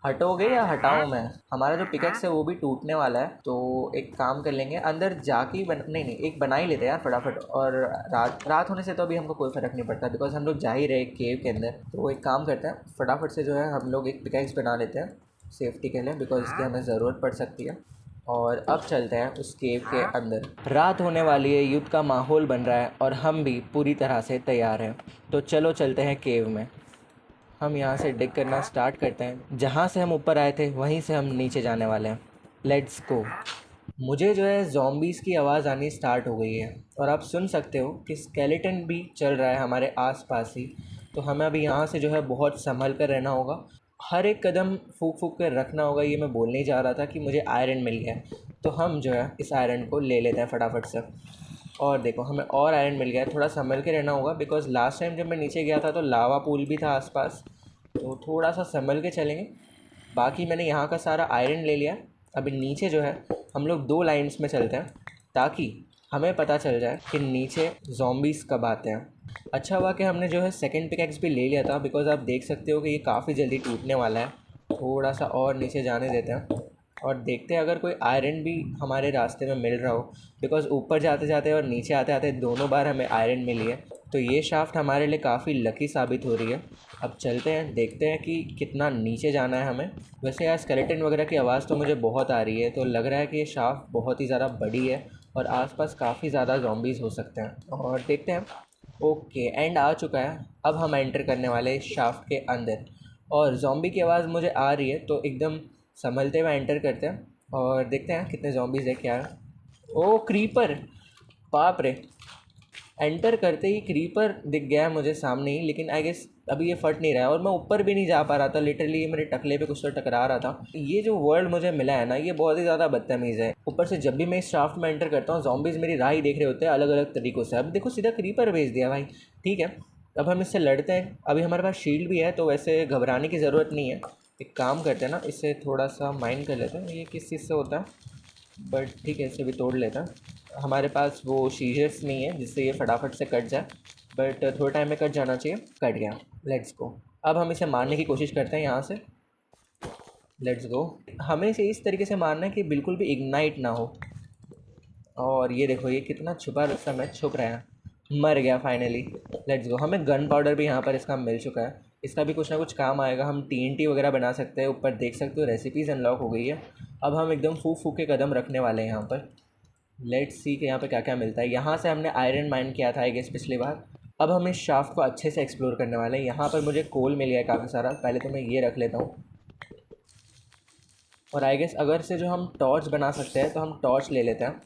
हटोगे या हटाऊँ मैं? हमारा जो पिकैक्स है वो भी टूटने वाला है, तो एक काम कर लेंगे, अंदर जाके नहीं, एक बना ही लेते हैं यार फटाफट। और रात होने से तो अभी हमको कोई फ़र्क नहीं पड़ता, बिकॉज हम लोग जा ही रहे केव के अंदर। तो एक काम करते हैं, फटाफट से जो है हम लोग एक पिकैक्स बना लेते हैं सेफ्टी के लिए, बिकॉज इसकी हमें ज़रूरत पड़ सकती है। और अब चलते हैं उस केव के अंदर। रात होने वाली है, युद्ध का माहौल बन रहा है और हम भी पूरी तरह से तैयार हैं। तो चलो चलते हैं केव में। हम यहाँ से डिग करना स्टार्ट करते हैं, जहाँ से हम ऊपर आए थे वहीं से हम नीचे जाने वाले हैं। Let's go. मुझे जो है ज़ॉम्बीज़ की आवाज़ आनी स्टार्ट हो गई है और आप सुन सकते हो कि स्केलेटन भी चल रहा है हमारे आसपास ही। तो हमें अभी यहाँ से जो है बहुत संभल कर रहना होगा, हर एक कदम फूक फूक कर रखना होगा। ये मैं बोलने ही जा रहा था कि मुझे आयरन मिल गया है, तो हम जो है इस आयरन को ले लेते हैं फटाफट से। और देखो हमें और आयरन मिल गया है। थोड़ा संभल के रहना होगा बिकॉज़ लास्ट टाइम जब मैं नीचे गया था तो लावा पूल भी था आसपास, तो थोड़ा सा संभल के चलेंगे। बाकी मैंने यहाँ का सारा आयरन ले लिया। अभी नीचे जो है हम लोग 2 लाइन्स में चलते हैं ताकि हमें पता चल जाए कि नीचे ज़ॉम्बीज़ कब आते हैं। अच्छा हुआ कि हमने जो है सेकंड पिकैक्स भी ले लिया था बिकॉज़ आप देख सकते हो कि ये काफ़ी जल्दी टूटने वाला है। थोड़ा सा और नीचे जाने देते हैं और देखते हैं अगर कोई आयरन भी हमारे रास्ते में मिल रहा हो बिकॉज़ ऊपर जाते जाते और नीचे आते आते दोनों बार हमें आयरन मिली है, तो ये शाफ्ट हमारे लिए काफ़ी लकी साबित हो रही है। अब चलते हैं, देखते हैं कि कितना नीचे जाना है हमें। वैसे यार स्केलेटन वगैरह की आवाज़ तो मुझे बहुत आ रही है, तो लग रहा है कि ये शाफ्ट बहुत ही ज़्यादा बड़ी है और आसपास काफ़ी ज़्यादा ज़ॉम्बीज़ हो सकते हैं। और देखते हैं। ओके, एंड आ चुका है। अब हम एंटर करने वाले हैं शाफ्ट के अंदर और ज़ॉम्बी की आवाज़ मुझे आ रही है, तो एकदम संभलते हुए एंटर करते हैं और देखते हैं कितने ज़ॉम्बीज़ है क्या है। ओ क्रीपर, बाप रे! एंटर करते ही क्रीपर दिख गया है मुझे सामने ही, लेकिन आई गेस अभी ये फट नहीं रहा है और मैं ऊपर भी नहीं जा पा रहा था। लिटरली मेरे टकले पे कुछ तो टकरा रहा था। ये जो वर्ल्ड मुझे मिला है ना, ये बहुत ही ज़्यादा बदतमीज़ है। ऊपर से जब भी मैं इस शाफ्ट में एंटर करता हूँ ज़ॉम्बीज़ मेरी राह ही देख रहे होते हैं अलग अलग तरीक़ों से। अब देखो सीधा क्रीपर भेज दिया भाई। ठीक है, अब हम इससे लड़ते हैं। अभी हमारे पास शील्ड भी है तो वैसे घबराने की ज़रूरत नहीं है। एक काम करते हैं ना, इससे थोड़ा सा माइन कर लेते हैं। ये किस चीज़ से होता है, बट ठीक है इसे भी तोड़ लेता है। हमारे पास वो सीजर्स नहीं है जिससे ये फटाफट से कट जाए, बट थोड़े टाइम में कट जाना चाहिए। कट गया, लेट्स गो। अब हम इसे मारने की कोशिश करते हैं यहाँ से। Let's go. हमें इसे इस तरीके से मारना है कि बिल्कुल भी इग्नाइट ना हो। और ये देखो ये कितना छुपा समय छुप रहा है। मर गया फाइनली। Let's go. हमें गन पाउडर भी यहाँ पर इसका मिल चुका है। इसका भी कुछ ना कुछ काम आएगा। हम TNT वगैरह बना सकते हैं। ऊपर देख सकते हो रेसिपीज़ अनलॉक हो गई है। अब हम एकदम फूक फूक के कदम रखने वाले हैं यहाँ पर। लेट्स सी कि यहाँ पे क्या क्या मिलता है। यहाँ से हमने आयरन माइन किया था आई गेस पिछली बार। अब हम इस शाफ्ट को अच्छे से एक्सप्लोर करने वाले हैं। यहाँ पर मुझे कोल मिल गया है काफ़ी सारा। पहले तो मैं ये रख लेता हूँ और आई गेस अगर से जो हम टॉर्च बना सकते हैं तो हम टॉर्च ले लेते हैं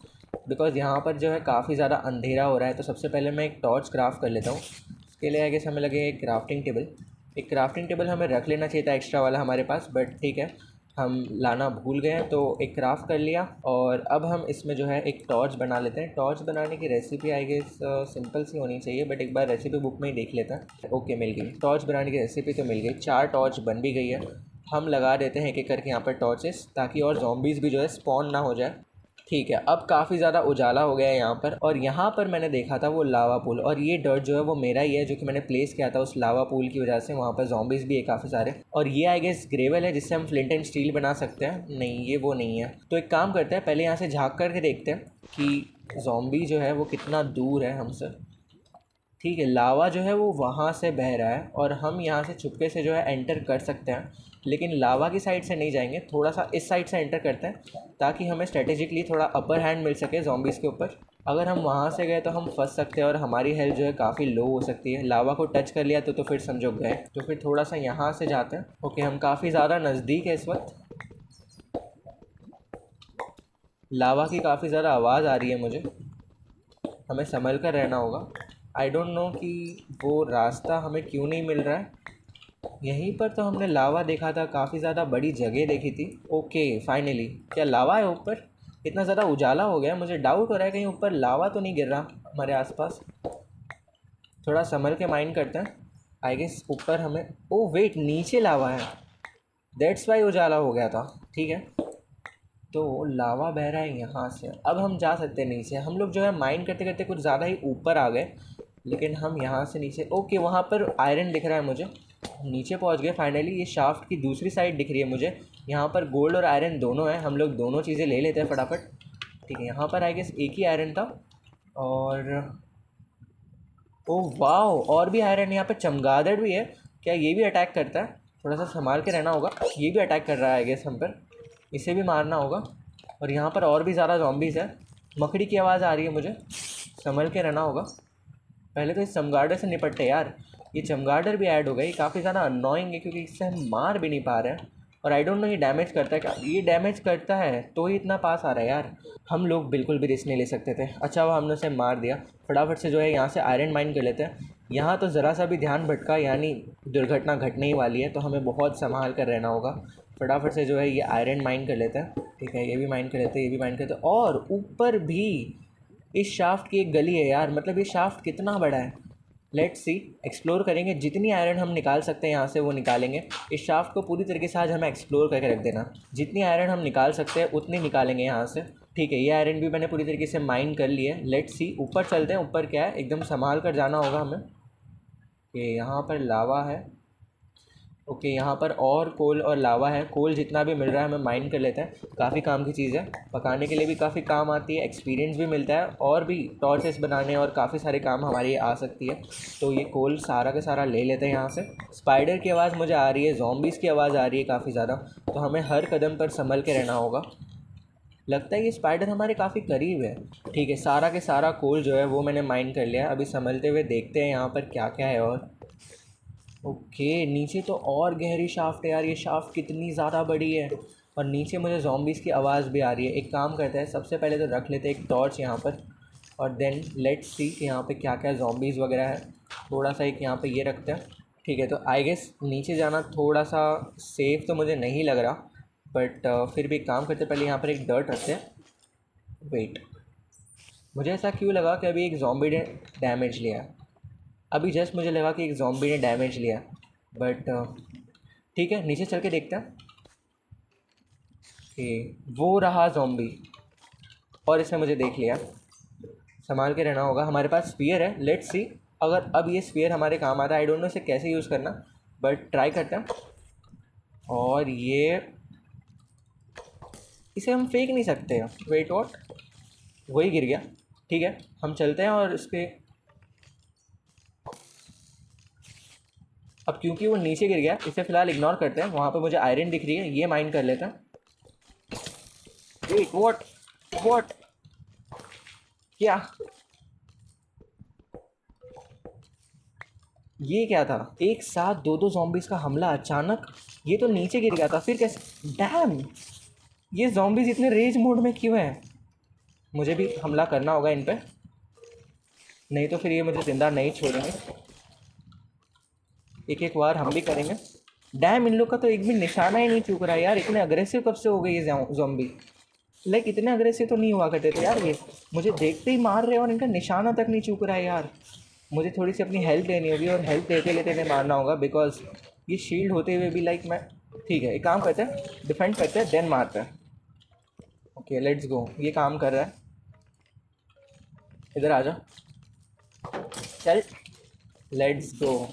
बिकॉज़ यहाँ पर जो है काफ़ी ज़्यादा अंधेरा हो रहा है। तो सबसे पहले मैं एक टॉर्च क्राफ्ट कर लेता हूँ। इसके लिए आई गेस हमें लगे एक क्राफ्टिंग टेबल। एक क्राफ्टिंग टेबल हमें रख लेना चाहिए था एक्स्ट्रा वाला हमारे पास, बट ठीक है हम लाना भूल गए हैं, तो एक क्राफ्ट कर लिया। और अब हम इसमें जो है एक टॉर्च बना लेते हैं। टॉर्च बनाने की रेसिपी आई गेस सिंपल सी होनी चाहिए, बट एक बार रेसिपी बुक में ही देख लेते हैं। ओके मिल गई टॉर्च बनाने की रेसिपी, तो मिल गई। 4 टॉर्च बन भी गई है। हम लगा देते हैं एक एक करके यहाँ पर टॉर्चेस, ताकि और ज़ॉम्बीज़ भी जो है स्पॉन ना हो जाए। ठीक है, अब काफ़ी ज़्यादा उजाला हो गया है यहाँ पर। और यहाँ पर मैंने देखा था वो लावा पूल, और ये डर्ट जो है वो मेरा ही है जो कि मैंने प्लेस किया था उस लावा पूल की वजह से। वहाँ पर ज़ॉम्बीज़ भी है काफ़ी सारे। और ये आई गेस ग्रेवल है जिससे हम फ्लिंट एंड स्टील बना सकते हैं। नहीं ये वो नहीं है। तो एक काम करते हैं, पहले यहाँ से झाँक करके देखते हैं कि ज़ॉम्बी जो है वो कितना दूर है हमसे। ठीक है, लावा जो है वो वहाँ से बह रहा है और हम यहाँ से चुपके से जो है एंटर कर सकते हैं, लेकिन लावा की साइड से नहीं जाएंगे। थोड़ा सा इस साइड से एंटर करते हैं ताकि हमें स्ट्रेटेजिकली थोड़ा अपर हैंड मिल सके ज़ॉम्बीज़ के ऊपर। अगर हम वहाँ से गए तो हम फंस सकते हैं और हमारी हेल्थ जो है काफ़ी लो हो सकती है। लावा को टच कर लिया तो फिर समझो गए। तो फिर थोड़ा सा यहाँ से जाते हैं। ओके, हम काफ़ी ज़्यादा नज़दीक है इस वक्त। लावा की काफ़ी ज़्यादा आवाज़ आ रही है मुझे, हमें संभल कर रहना होगा। आई डोंट नो कि वो रास्ता हमें क्यों नहीं मिल रहा है। यहीं पर तो हमने लावा देखा था, काफ़ी ज़्यादा बड़ी जगह देखी थी। ओके फाइनली, क्या लावा है ऊपर? इतना ज़्यादा उजाला हो गया, मुझे डाउट हो रहा है कहीं ऊपर लावा तो नहीं गिर रहा हमारे आसपास। थोड़ा संभल के माइंड करते हैं। आई गेस ऊपर हमें, ओ वेट, नीचे लावा है, दैट्स वाई उजाला हो गया था। ठीक है, तो लावा बह रहा है यहाँ से। अब हम जा सकते हैं नीचे। हम लोग जो है माइंड करते करते कुछ ज़्यादा ही ऊपर आ गए, लेकिन हम यहाँ से नीचे। ओके, वहाँ पर आयरन दिख रहा है मुझे। नीचे पहुँच गए फाइनली। ये शाफ्ट की दूसरी साइड दिख रही है मुझे। यहाँ पर गोल्ड और आयरन दोनों है, हम लोग दोनों चीज़ें ले लेते हैं फटाफट। ठीक है, यहाँ पर आई गेस एक ही आयरन था। और ओ वाओ, और भी आयरन। यहाँ पर चमगादड़ भी है। क्या ये भी अटैक करता है? थोड़ा सा संभाल के रहना होगा। ये भी अटैक कर रहा है आई गेस हम पर, इसे भी मारना होगा। और यहाँ पर और भी ज़्यादा ज़ॉम्बीज़ है। मकड़ी की आवाज़ आ रही है मुझे, संभल के रहना होगा। पहले तो इस चमगादड़ से निपटते यार। ये चमगादड़ भी ऐड हो गई, काफ़ी ज़्यादा अननोइंग है क्योंकि इससे हम मार भी नहीं पा रहे हैं। और आई डोंट नो ये डैमेज करता है क्या। ये डैमेज करता है तो ही इतना पास आ रहा है यार। हम लोग बिल्कुल भी रिस्क नहीं ले सकते थे। अच्छा हुआ हमने उसे मार दिया। फटाफट से जो है यहाँ से आयरन माइन कर लेते हैं। यहाँ तो ज़रा सा भी ध्यान भटका यानी दुर्घटना घटने ही वाली है, तो हमें बहुत संभाल कर रहना होगा। फटाफट से जो है ये आयरन माइन कर लेते हैं। ठीक है, ये भी माइन कर लेते हैं, ये भी माइन करते हैं। और ऊपर भी इस शाफ्ट की एक गली है यार, मतलब ये शाफ्ट कितना बड़ा है। लेट्स सी, एक्सप्लोर करेंगे, जितनी आयरन हम निकाल सकते हैं यहाँ से वो निकालेंगे। इस शाफ्ट को पूरी तरीके से आज हमें एक्सप्लोर करके रख देना। जितनी आयरन हम निकाल सकते हैं उतनी निकालेंगे यहाँ से। ठीक है, ये आयरन भी मैंने पूरी तरीके से माइन कर ली है। लेट्स सी, ऊपर चलते हैं। ऊपर क्या है, एकदम संभाल कर जाना होगा हमें। ये यहाँ पर लावा है। ओके, यहाँ पर और कोल और लावा है। कोल जितना भी मिल रहा है हमें माइन कर लेते हैं, काफ़ी काम की चीज़ है, पकाने के लिए भी काफ़ी काम आती है, एक्सपीरियंस भी मिलता है, और भी टॉर्चेस बनाने और काफ़ी सारे काम हमारी आ सकती है। तो ये कोल सारा का सारा ले लेते हैं यहाँ से। स्पाइडर की आवाज़ मुझे आ रही है, ज़ॉम्बीज़ की आवाज़ आ रही है काफ़ी ज़्यादा, तो हमें हर कदम पर संभल के रहना होगा। लगता है ये स्पाइडर हमारे काफ़ी करीब है। ठीक है, सारा के सारा कोल जो है वो मैंने माइन कर लिया। अभी संभलते हुए देखते हैं यहाँ पर क्या क्या है। और ओके, नीचे तो और गहरी शाफ्ट है यार, ये शाफ्ट कितनी ज़्यादा बड़ी है। और नीचे मुझे ज़ॉम्बीज़ की आवाज़ भी आ रही है। एक काम करते हैं, सबसे पहले तो रख लेते हैं एक टॉर्च यहाँ पर, और देन लेट्स सी कि यहाँ पे क्या क्या ज़ॉम्बीज़ वगैरह है। थोड़ा सा एक यहाँ पे ये रखते हैं। ठीक है, तो आई गेस नीचे जाना थोड़ा सा सेफ़ तो मुझे नहीं लग रहा, बट फिर भी एक काम करते हैं, पहले यहाँ पर एक डर्ट रखते हैं। वेट, मुझे ऐसा क्यों लगा कि अभी एक ज़ॉम्बी ने डैमेज लिया। अभी जस्ट मुझे लगा कि एक ज़ॉम्बी ने डैमेज लिया, बट ठीक है, नीचे चल के देखते हैं कि वो रहा ज़ॉम्बी और इसने मुझे देख लिया। संभाल के रहना होगा। हमारे पास स्फीयर है, लेट्स सी अगर अब ये स्फीयर हमारे काम आता है। आई डोंट नो इसे कैसे यूज़ करना, बट ट्राई करते हैं। और ये इसे हम फेंक नहीं सकते। वेट वॉट, वही गिर गया। ठीक है, हम चलते हैं और इसके अब क्योंकि वो नीचे गिर गया, इसे फ़िलहाल इग्नोर करते हैं। वहाँ पे मुझे आयरन दिख रही है, ये माइन कर लेते हैं। वेट व्हाट व्हाट, क्या ये क्या था? एक साथ दो दो zombies का हमला अचानक। ये तो नीचे गिर गया था, फिर कैसे? डैम, ये zombies इतने रेज मोड में क्यों हैं? मुझे भी हमला करना होगा इन पे, नहीं तो फिर ये मुझे ज़िंदा नहीं छोड़ेंगे। एक एक बार हम भी करेंगे। डैम, इन लोग का तो एक भी निशाना ही नहीं चूक रहा है यार। इतने अग्रेसिव कब से हो गए ये ज़ॉम्बी? लाइक इतने अग्रेसिव तो नहीं हुआ करते थे यार ये। मुझे देखते ही मार रहे हैं और इनका निशाना तक नहीं चूक रहा है यार। मुझे थोड़ी सी अपनी हेल्प लेनी होगी, और हेल्प लेते लेते इन्हें मारना होगा, बिकॉज ये शील्ड होते हुए भी लाइक मैं। ठीक है, एक काम करते हैं, डिफेंड करते हैं देन मारते हैं। ओके लेट्स गो, ये काम कर रहा है। इधर आ जा, चल लेट्स गो।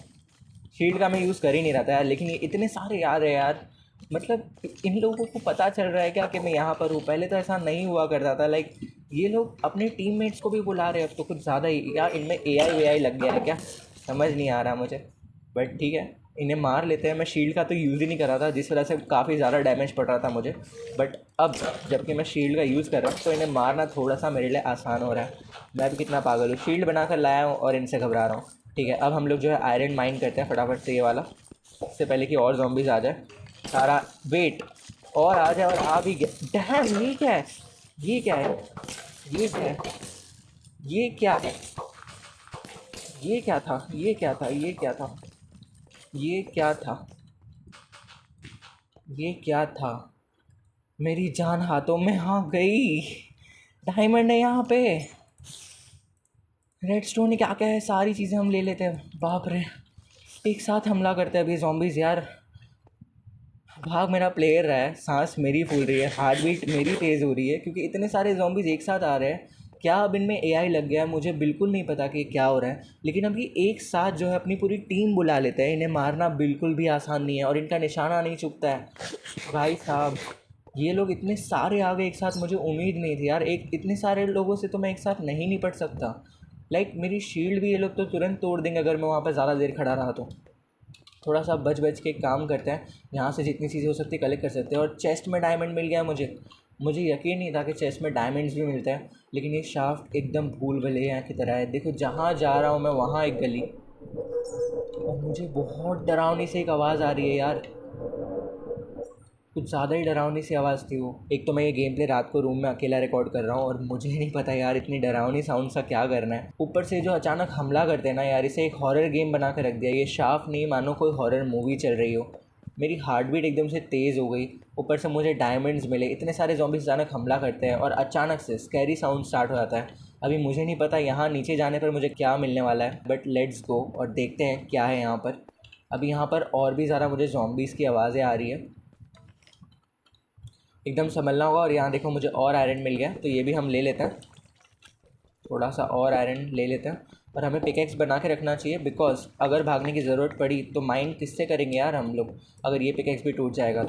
शील्ड का मैं यूज़ कर ही नहीं रहा था यार, लेकिन ये इतने सारे याद है यार। मतलब इन लोगों को पता चल रहा है क्या कि मैं यहाँ पर हूँ? पहले तो ऐसा नहीं हुआ करता था। लाइक ये लोग अपने टीममेट्स को भी बुला रहे हैं अब तो, कुछ ज़्यादा ही यार। इनमें एआई वेआई लग गया है क्या? समझ नहीं आ रहा मुझे, बट ठीक है, इन्हें मार लेते हैं। मैं शील्ड का तो यूज़ ही नहीं कर रहा था, जिस वजह से काफ़ी ज़्यादा डैमेज पड़ रहा था मुझे। बट अब जबकि मैं शील्ड का यूज़ कर रहा हूँ तो इन्हें मारना थोड़ा सा मेरे लिए आसान हो रहा है। मैं भी कितना पागल हूँ, शील्ड बना कर लाया हूँ और इनसे घबरा रहा हूँ। ठीक है, अब हम लोग जो है आयरन माइन करते हैं फटाफट से, ये वाला, इससे पहले कि और zombies आ जाए सारा। वेट, और आ जाए, और आ भी गया। डैम, ये क्या है? ये क्या है? ये क्या है? ये क्या है? ये क्या था? ये क्या था? ये क्या था? ये क्या था? ये क्या था? मेरी जान हाथों में आ गई। डायमंड है यहाँ पे, रेडस्टोन है, क्या क्या है, सारी चीज़ें हम ले लेते हैं। बाप रे, एक साथ हमला करते हैं अभी zombies यार। भाग मेरा प्लेयर रहा है, सांस मेरी फूल रही है, हार्ट बीट मेरी तेज़ हो रही है, क्योंकि इतने सारे zombies एक साथ आ रहे हैं। क्या अब इनमें एआई लग गया है? मुझे बिल्कुल नहीं पता कि क्या हो रहा है, लेकिन अब ये एक साथ जो है अपनी पूरी टीम बुला लेते हैं। इन्हें मारना बिल्कुल भी आसान नहीं है, और इनका निशाना नहीं चुकता है। भाई साहब, ये लोग इतने सारे आ गए एक साथ, मुझे उम्मीद नहीं थी यार। एक इतने सारे लोगों से तो मैं एक साथ नहीं निपट सकता। लाइक मेरी शील्ड भी ये लोग तो तुरंत तोड़ देंगे अगर मैं वहाँ पर ज़्यादा देर खड़ा रहा तो। थोड़ा सा बच बच के काम करते हैं, यहाँ से जितनी चीज़ें हो सकती है कलेक्ट कर सकते हैं। और चेस्ट में डायमंड मिल गया मुझे। मुझे यकीन नहीं था कि चेस्ट में डायमंड्स भी मिलते हैं, लेकिन ये शाफ्ट एकदम भूल भुलैया की तरह है। देखो, जहाँ जा रहा हूँ मैं वहाँ एक गली, और मुझे बहुत डरावनी से एक आवाज़ आ रही है यार। कुछ ज़्यादा ही डरावनी सी आवाज़ थी वो। एक तो मैं ये गेम प्ले रात को रूम में अकेला रिकॉर्ड कर रहा हूँ, और मुझे नहीं पता यार इतनी डरावनी साउंड सा क्या करना है। ऊपर से जो अचानक हमला करते हैं ना यार, इसे एक हॉरर गेम बना कर रख दिया। ये शाफ्ट नहीं, मानो कोई हॉरर मूवी चल रही हो। मेरी हार्ट बीट एकदम से तेज़ हो गई। ऊपर से मुझे डायमंड्स मिले। इतने सारे zombies अचानक हमला करते हैं और अचानक से स्कैरी साउंड स्टार्ट हो जाता है। अभी मुझे नहीं पता यहाँ नीचे जाने पर मुझे क्या मिलने वाला है, बट लेट्स गो और देखते हैं क्या है यहाँ पर। अभी यहाँ पर और भी ज़्यादा मुझे ज़ॉम्बीज़ की आवाज़ें आ रही है, एकदम संभलना होगा। और यहाँ देखो मुझे और आयरन मिल गया, तो ये भी हम ले लेते हैं, थोड़ा सा और आयरन ले लेते हैं। और हमें पिकेक्स बना के रखना चाहिए, बिकॉज अगर भागने की ज़रूरत पड़ी तो माइंड किससे करेंगे यार हम लोग, अगर ये पिकेक्स भी टूट जाएगा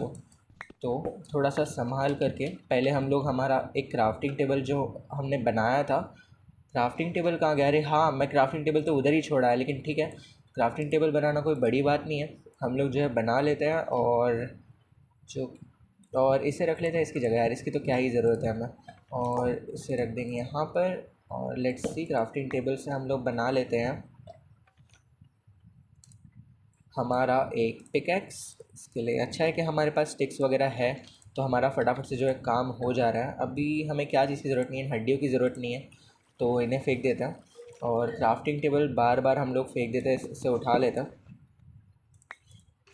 तो थोड़ा सा संभाल करके पहले हम लोग हमारा एक क्राफ्टिंग टेबल जो हमने बनाया था, क्राफ्टिंग टेबल कहाँ गया? अरे हाँ, मैं क्राफ्टिंग टेबल तो उधर ही छोड़ा है, लेकिन ठीक है, क्राफ्टिंग टेबल बनाना कोई बड़ी बात नहीं है, हम लोग जो है बना लेते हैं। और इसे रख लेते हैं इसकी जगह, यार इसकी तो क्या ही ज़रूरत है हमें, और इसे रख देंगे यहाँ पर। और लेट्स सी, क्राफ्टिंग टेबल से हम लोग बना लेते हैं हमारा एक पिकैक्स। इसके लिए अच्छा है कि हमारे पास स्टिक्स वगैरह है, तो हमारा फटाफट से जो है काम हो जा रहा है। अभी हमें क्या चीज़ की ज़रूरत नहीं है, हड्डियों की ज़रूरत नहीं है, तो इन्हें फेंक देते हैं। और क्राफ्टिंग टेबल बार बार हम लोग फेंक देते हैं, इससे उठा लेते हैं।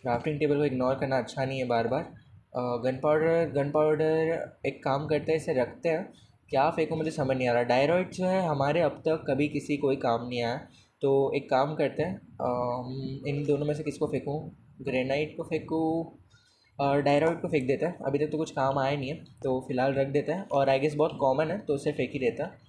क्राफ्टिंग टेबल को इग्नोर करना अच्छा नहीं है बार बार। गन पाउडर एक काम करते हैं, इसे रखते हैं। क्या फेंकूँ मुझे समझ नहीं आ रहा। डायराइट जो है हमारे अब तक कभी किसी कोई काम नहीं आया, तो एक काम करते हैं, इन दोनों में से किसको फेंकूँ? ग्रेनाइट को फेंकूँ? डायराइट को फेंक देते हैं, अभी तक तो कुछ काम आया नहीं है, तो फ़िलहाल रख देते हैं। और आई गेस बहुत कॉमन है, तो उसे फेंक ही देता है।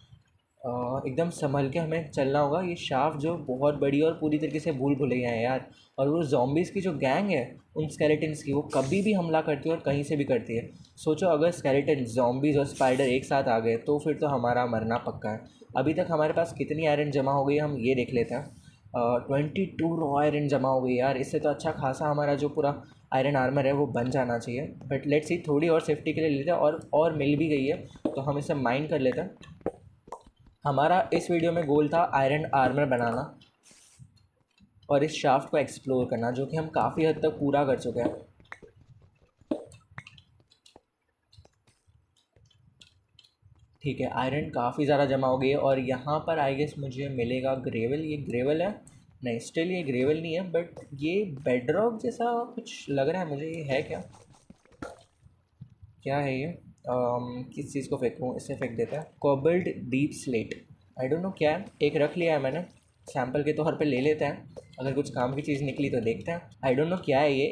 एकदम संभल के हमें चलना होगा। ये शाफ्ट जो बहुत बड़ी और पूरी तरीके से भूल भुलैया है यार। और वो ज़ॉम्बीज़ की जो गैंग है उन स्केलेटन्स की, वो कभी भी हमला करती है और कहीं से भी करती है। सोचो अगर स्केलेटन, ज़ॉम्बीज़ और स्पाइडर एक साथ आ गए तो फिर तो हमारा मरना पक्का है। अभी तक हमारे पास कितनी आयरन जमा हो गई है हम ये देख लेते हैं। 22 रॉ आयरन जमा हो गई यार। इससे तो अच्छा खासा हमारा जो पूरा आयरन आर्मर है वो बन जाना चाहिए, बट लेट्स सी, थोड़ी और सेफ्टी के लिए लेते हैं। और मिल भी गई है, तो हम इसे माइन कर लेते हैं। हमारा इस वीडियो में गोल था आयरन आर्मर बनाना और इस शाफ्ट को एक्सप्लोर करना, जो कि हम काफ़ी हद तक पूरा कर चुके हैं। ठीक है, आयरन काफ़ी ज़्यादा जमा हो गई है। और यहाँ पर आई गेस मुझे मिलेगा ग्रेवल। ये ग्रेवल है? नहीं, स्टिल ये ग्रेवल नहीं है, बट ये बेडरॉक जैसा कुछ लग रहा है मुझे। ये है क्या? क्या है ये? किस चीज़ को फेंकूँ? इसे फेंक देता है। Cobbled deepslate, I don't know क्या है। एक रख लिया है मैंने, सैंपल के तौर पे ले लेते हैं, अगर कुछ काम की चीज़ निकली तो देखते हैं। आई डोंट नो क्या है ये,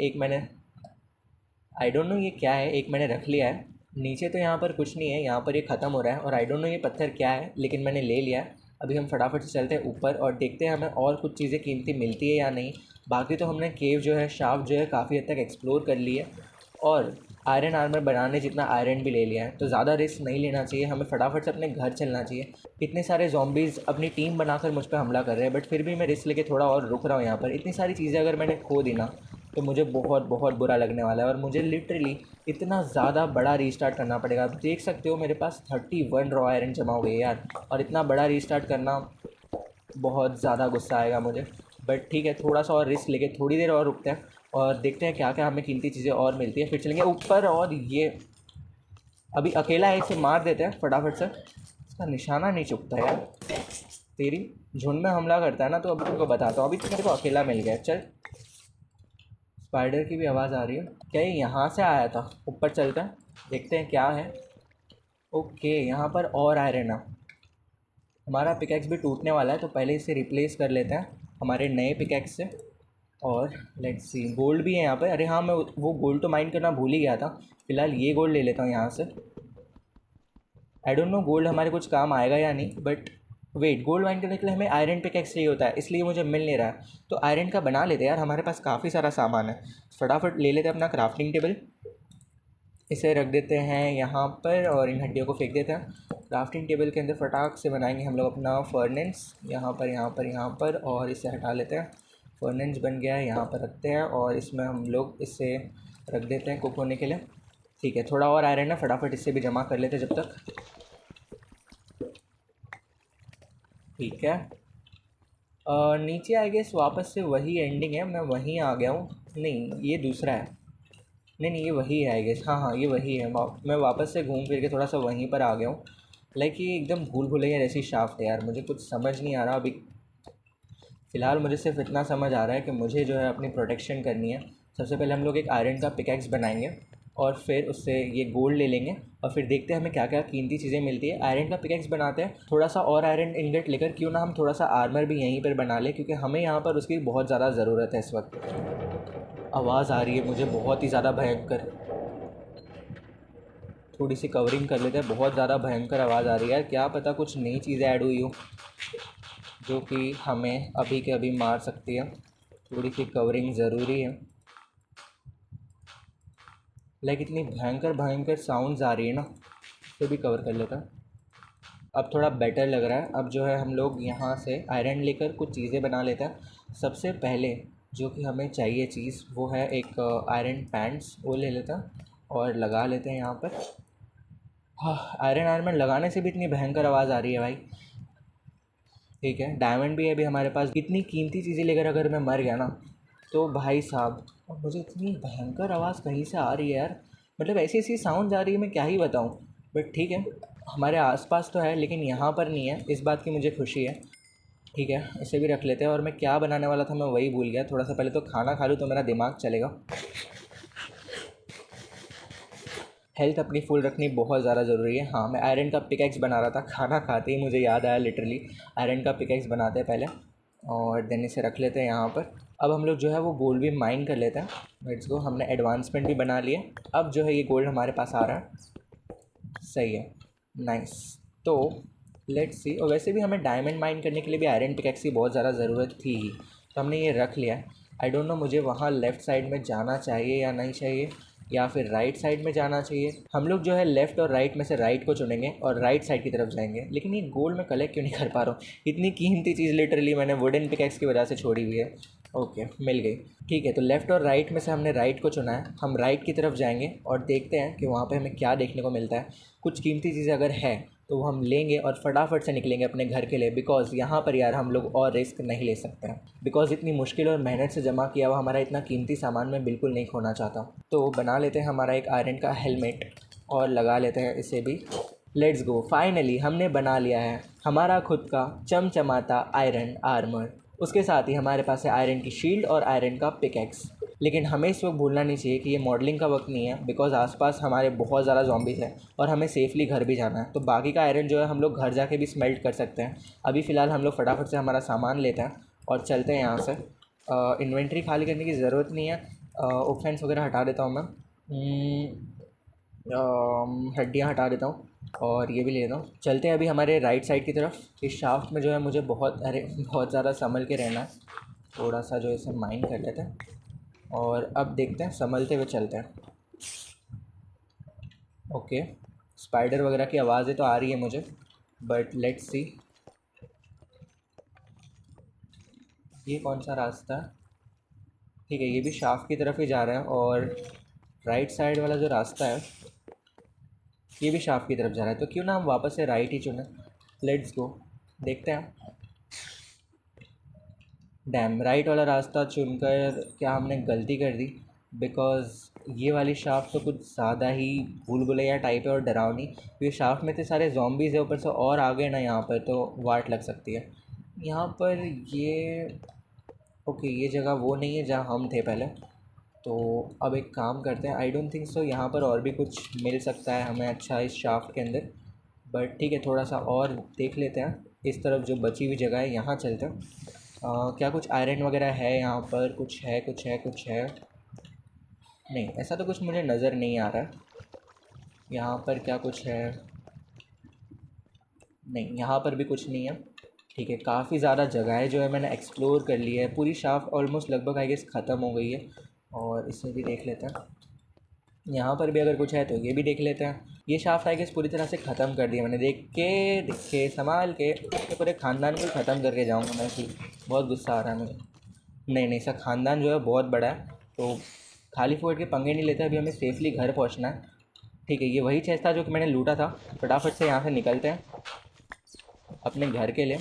आई डोंट नो ये क्या है, एक मैंने रख लिया है। नीचे तो यहाँ पर कुछ नहीं है, यहाँ पर ये ख़त्म हो रहा है। और आई डोंट नो ये पत्थर क्या है, लेकिन मैंने ले लिया है। अभी हम फटाफट से चलते हैं ऊपर और देखते हैं हमें और कुछ चीज़ें कीमती मिलती है या नहीं। बाकी तो हमने केव जो है, शाफ्ट जो है, काफ़ी हद तक एक्सप्लोर कर ली है। और आयरन आर्मर बनाने जितना आयरन भी ले लिया है, तो ज़्यादा रिस्क नहीं लेना चाहिए, हमें फटाफट से अपने घर चलना चाहिए। इतने सारे ज़ॉम्बीज़ अपनी टीम बनाकर मुझ पर हमला कर रहे हैं, बट फिर भी मैं रिस्क लेके थोड़ा और रुक रहा हूँ यहाँ पर। इतनी सारी चीज़ें अगर मैंने खो दी ना, तो मुझे बहुत बहुत बुरा लगने वाला है। और मुझे लिटरली इतना ज़्यादा बड़ा रीस्टार्ट करना पड़ेगा। आप देख सकते हो मेरे पास 31 रॉ आयरन जमा हो गई है यार, और इतना बड़ा रीस्टार्ट करना, बहुत ज़्यादा गुस्सा आएगा मुझे। बट ठीक है, थोड़ा सा और रिस्क लेके थोड़ी देर और रुकते हैं और देखते हैं क्या क्या हमें कीमती चीज़ें और मिलती है, फिर चलेंगे ऊपर। और ये अभी अकेला है, इसे मार देते हैं फटाफट से। इसका निशाना नहीं चुकता यार, तेरी झुंड में हमला करता है ना, तो अभी तुमको बताता हूँ। अभी तो मेरे को अकेला मिल गया। चल, स्पाइडर की भी आवाज़ आ रही है। क्या ये यहाँ से आया था? ऊपर चलते हैं, देखते हैं क्या है। ओके, यहाँ पर और आयरन है। हमारा पिकैक्स भी टूटने वाला है, तो पहले इसे रिप्लेस कर लेते हैं हमारे नए पिकैक्स से। और लेट्स सी, गोल्ड भी है यहाँ पे। अरे हाँ, मैं वो गोल्ड तो माइन करना भूल ही गया था। फ़िलहाल ये गोल्ड ले लेता हूँ यहाँ से। आई डोंट नो गोल्ड हमारे कुछ काम आएगा या नहीं, बट वेट, गोल्ड माइन करने के लिए हमें आयरन पिकैक्स चाहिए होता है, इसलिए मुझे मिल नहीं रहा है। तो आयरन का बना लेते हैं यार, हमारे पास काफ़ी सारा सामान है। फटाफट ले लेते हैं अपना क्राफ्टिंग टेबल, इसे रख देते हैं यहाँ पर और इन हड्डियों को फेंक देते हैं। क्राफ्टिंग टेबल के अंदर फटाक से बनाएंगे हम लोग अपना फर्नेस, यहाँ पर यहाँ पर यहाँ पर, और इसे हटा लेते हैं। फर्नेस बन गया है, यहाँ पर रखते हैं और इसमें हम लोग इसे रख देते हैं कुक होने के लिए। ठीक है, थोड़ा और आयरन है, फटाफट इससे भी जमा कर लेते हैं जब तक। ठीक है, नीचे आई गेस वापस से वही एंडिंग है, मैं वहीं आ गया हूँ। नहीं, ये दूसरा है। नहीं नहीं, ये वही है आई गेस। हाँ हाँ, ये वही है। मैं वापस से घूम फिर के थोड़ा सा वहीं पर आ गया हूँ। लाइक ये एकदम भूल भुलैया जैसी शाफ्ट है यार, मुझे कुछ समझ नहीं आ रहा अभी। फ़िलहाल मुझे सिर्फ इतना समझ आ रहा है कि मुझे जो है अपनी प्रोटेक्शन करनी है। सबसे पहले हम लोग एक आयरन का पिकैक्स बनाएंगे और फिर उससे ये गोल्ड ले लेंगे और फिर देखते हैं हमें क्या क्या कीमती चीज़ें मिलती है। आयरन का पिकेक्स बनाते हैं, थोड़ा सा और आयरन इंगेट लेकर क्यों ना हम थोड़ा सा आर्मर भी यहीं पर बना लें, क्योंकि हमें यहाँ पर उसकी बहुत ज़्यादा ज़रूरत है इस वक्त। आवाज़ आ रही है मुझे बहुत ही ज़्यादा भयंकर, थोड़ी सी कवरिंग कर लेते हैं। बहुत ज़्यादा भयंकर आवाज़ आ रही है यार, क्या पता कुछ नई चीज़ें ऐड हुई हो जो कि हमें अभी के अभी मार सकती है। थोड़ी सी कवरिंग ज़रूरी है। लाइक इतनी भयंकर भयंकर साउंड्स आ रही है ना, तो भी कवर कर लेता। अब थोड़ा बेटर लग रहा है। अब जो है हम लोग यहाँ से आयरन लेकर कुछ चीज़ें बना लेते हैं। सबसे पहले जो कि हमें चाहिए चीज़ वो है एक आयरन पैंट्स, वो ले लेता और लगा लेते हैं यहाँ पर। हाँ, आयरन आर्मर लगाने से भी इतनी भयंकर आवाज़ आ रही है भाई। ठीक है, डायमंड भी है अभी हमारे पास। इतनी कीमती चीज़ें लेकर अगर मैं मर गया ना तो भाई साहब, और मुझे इतनी भयंकर आवाज़ कहीं से आ रही है यार, मतलब ऐसी ऐसी साउंड आ रही है मैं क्या ही बताऊँ। बट ठीक है, हमारे आसपास तो है लेकिन यहाँ पर नहीं है, इस बात की मुझे खुशी है। ठीक है, इसे भी रख लेते हैं। और मैं क्या बनाने वाला था मैं वही भूल गया। थोड़ा सा पहले तो खाना खा लूँ तो मेरा दिमाग चलेगा। हेल्थ अपनी फुल रखनी बहुत ज़्यादा ज़रूरी है। हाँ, मैं आयरन का पिकैक्स बना रहा था, खाना खाते ही मुझे याद आया लिटरली। आयरन का पिकैक्स बनाते हैं पहले और देन इसे रख लेते हैं यहाँ पर। अब हम लोग जो है वो गोल्ड भी माइन कर लेते हैं। लेट्स गो, हमने एडवांसमेंट भी बना लिए। अब जो है ये गोल्ड हमारे पास आ रहा है, सही है, नाइस। तो लेट्स सी, और वैसे भी हमें डायमंड माइन करने के लिए भी आयरन पिकैक्स की बहुत ज़्यादा ज़रूरत थी ही, तो हमने ये रख लिया। आई डोंट नो मुझे वहाँ लेफ़्ट साइड में जाना चाहिए या नहीं चाहिए, या फिर राइट साइड में जाना चाहिए। हम लोग जो है लेफ़्ट और राइट में से राइट को चुनेंगे और राइट साइड की तरफ जाएंगे। लेकिन ये गोल्ड मैं कलेक्ट क्यों नहीं कर पा रहा हूँ? इतनी कीमती चीज़ लिटरली मैंने वुडन पिकैक्स की वजह से छोड़ी हुई है। ओके, मिल गई। ठीक है, तो लेफ़्ट और राइट में से हमने राइट को चुना है। हम राइट की तरफ जाएंगे और देखते हैं कि वहाँ पे हमें क्या देखने को मिलता है। कुछ कीमती चीज़ें अगर है तो वो हम लेंगे और फटाफट से निकलेंगे अपने घर के लिए, बिकॉज़ यहाँ पर यार हम लोग और रिस्क नहीं ले सकते हैं। बिकॉज़ इतनी मुश्किल और मेहनत से जमा किया हुआ हमारा इतना कीमती सामान मैं बिल्कुल नहीं खोना चाहता। तो बना लेते हैं हमारा एक आयरन का हेलमेट और लगा लेते हैं इसे भी। लेट्स गो, फाइनली हमने बना लिया है हमारा खुद का चमचमाता आयरन आर्मर। उसके साथ ही हमारे पास है आयरन की शील्ड और आयरन का पिकैक्स। लेकिन हमें इस वक्त भूलना नहीं चाहिए कि ये मॉडलिंग का वक्त नहीं है, बिकॉज़ आसपास हमारे बहुत ज़्यादा ज़ॉम्बीज़ हैं और हमें सेफ़ली घर भी जाना है। तो बाकी का आयरन जो है हम लोग घर जाके भी स्मेल्ट कर सकते हैं। अभी फ़िलहाल हम लोग फटाफट से हमारा सामान लेते हैं और चलते हैं यहाँ से। इन्वेंट्री खाली करने की ज़रूरत नहीं है। ऑफेंस वगैरह हटा देता हूँ मैं। हड्डियाँ हटा देता हूँ और ये भी ले लेता हूँ। चलते हैं अभी हमारे राइट साइड की तरफ। इस शाफ्ट में जो है मुझे बहुत ज़्यादा संभल के रहना है। थोड़ा सा जो इसे माइन कर लेते हैं और अब देखते हैं, संभलते हुए चलते हैं। ओके, स्पाइडर वगैरह की आवाज़ें तो आ रही है मुझे, बट लेट्स सी। ये कौन सा रास्ता है? ठीक है, ये भी शाफ्ट की तरफ ही जा रहा है और राइट साइड वाला जो रास्ता है ये भी शाफ्ट की तरफ जा रहा है। तो क्यों ना हम वापस से राइट ही चुनें। लेट्स गो, देखते हैं। डैम, राइट वाला रास्ता चुनकर क्या हमने गलती कर दी? बिकॉज़ ये वाली शाफ्ट तो कुछ ज़्यादा ही भूल भुलैया टाइप है और डरावनी। ये शाफ्ट में इतने सारे ज़ॉम्बीज़ है, ऊपर से और आगे ना यहाँ पर तो वाट लग सकती है। यहाँ पर ये ओके, ये जगह वो नहीं है जहाँ हम थे पहले। तो अब एक काम करते हैं, आई डोंट थिंक सो यहाँ पर और भी कुछ मिल सकता है हमें अच्छा इस शाफ्ट के अंदर। बट ठीक है, थोड़ा सा और देख लेते हैं। इस तरफ जो बची हुई जगह है यहाँ चलते हैं। क्या कुछ आयरन वगैरह है यहाँ पर? कुछ है, कुछ है, कुछ है? नहीं, ऐसा तो कुछ मुझे नज़र नहीं आ रहा। यहाँ पर क्या कुछ है? नहीं, यहाँ पर भी कुछ नहीं है। ठीक है, काफ़ी ज़्यादा जगह जो है मैंने एक्सप्लोर कर ली है। पूरी शाफ्ट ऑलमोस्ट लगभग आई गेस ख़त्म हो गई है और इसे भी देख लेते हैं। यहाँ पर भी अगर कुछ है तो ये भी देख लेते हैं। ये शाफ्ट आई गेस पूरी तरह से ख़त्म कर दिया मैंने। देख के संभाल के तो पूरे ख़ानदान को ख़त्म करके जाऊँगा मैं कि बहुत गुस्सा आ रहा है मुझे। नहीं नहीं, इसका ख़ानदान जो है बहुत बड़ा है, तो खाली फुकट के पंगे नहीं लेते। अभी हमें सेफ़ली घर पहुँचना है। ठीक है, ये वही चेस्ट था जो कि मैंने लूटा था। फटाफट से यहाँ से निकलते हैं अपने घर के लिए।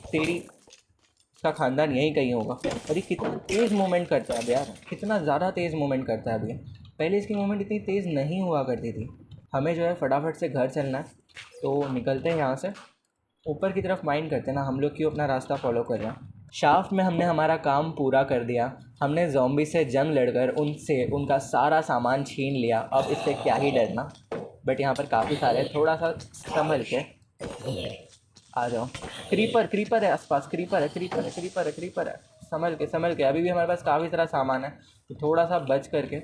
तेरी, इसका ख़ानदान यहीं कहीं होगा। और ये कितना तेज़ मूवमेंट करता है अब यार, कितना ज़्यादा तेज़ मूवमेंट करता है अभी। पहले इसकी मूवमेंट इतनी तेज़ नहीं हुआ करती थी। हमें जो है फटाफट से घर चलना है, तो निकलते हैं यहाँ से। ऊपर की तरफ माइंड करते हैं ना, हम लोग क्यों अपना रास्ता फॉलो कर रहे हैं। शाफ्ट में हमने हमारा काम पूरा कर दिया। हमने ज़ॉम्बी से जंग लड़कर उनसे उनका सारा सामान छीन लिया। अब इससे क्या ही डरना। बट यहाँ पर काफ़ी सारे, थोड़ा सा संभल के आ जाओ। क्रीपर क्रीपर है आसपास, क्रीपर है क्रीपर है क्रीपर है क्रीपर है। संभल के अभी भी हमारे पास काफ़ी सारा सामान है, तो थोड़ा सा बच करके।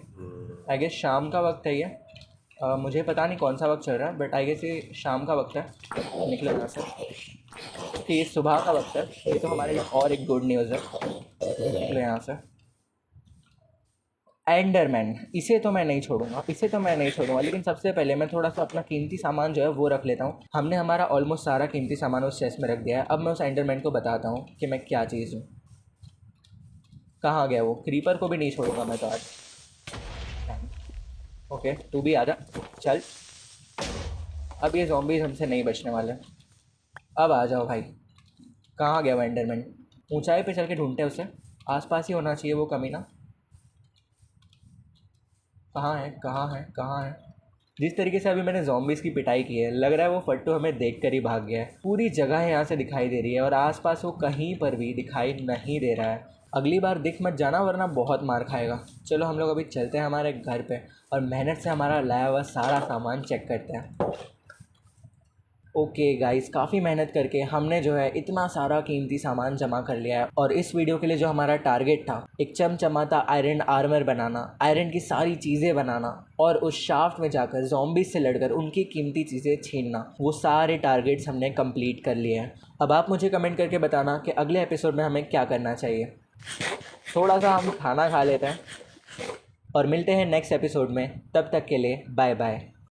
आई गेस शाम का वक्त है ये। मुझे पता नहीं कौन सा वक्त चल रहा है, बट आई गेस ये शाम का वक्त है। निकलो यहाँ से कि ये सुबह का वक्त है। ये तो हमारे लिए और एक गुड न्यूज़ है। निकलो यहाँ से। एंडरमैन, इसे तो मैं नहीं छोड़ूंगा, लेकिन सबसे पहले मैं थोड़ा सा अपना कीमती सामान जो है वो रख लेता हूँ। हमने हमारा ऑलमोस्ट सारा कीमती सामान उस चेस्ट में रख दिया है। अब मैं उस एंडरमैन को बताता हूँ कि मैं क्या चीज़ हूँ। कहाँ गया वो? क्रीपर को भी नहीं छोड़ूंगा मैं तो आज। ओके, तू भी आजा, चल। अब ये ज़ॉम्बीज़ हमसे नहीं बचने वाले। अब आ जाओ भाई। कहाँ गया वो एंडरमैन? ऊंचाई पे चल के ढूंढते हैं उसे, आसपास ही होना चाहिए वो कमीना। कहाँ है? जिस तरीके से अभी मैंने ज़ॉम्बीज़ की पिटाई की है, लग रहा है वो फट्टू हमें देख कर ही भाग गया है। पूरी जगह यहाँ से दिखाई दे रही है और आसपास वो कहीं पर भी दिखाई नहीं दे रहा है। अगली बार दिख मत जाना, वरना बहुत मार खाएगा। चलो हम लोग अभी चलते हैं हमारे घर पे और मेहनत से हमारा लाया हुआ सारा सामान चेक करते हैं। ओके गाइस, काफ़ी मेहनत करके हमने जो है इतना सारा कीमती सामान जमा कर लिया है। और इस वीडियो के लिए जो हमारा टारगेट था, एक चमचमाता आयरन आर्मर बनाना, आयरन की सारी चीज़ें बनाना और उस शाफ्ट में जाकर ज़ॉम्बीज़ से लड़कर उनकी कीमती चीज़ें छीनना, वो सारे टारगेट्स हमने कंप्लीट कर लिए हैं। अब आप मुझे कमेंट करके बताना कि अगले एपिसोड में हमें क्या करना चाहिए। थोड़ा सा हम खाना खा लेते हैं और मिलते हैं नेक्स्ट एपिसोड में। तब तक के लिए बाय बाय।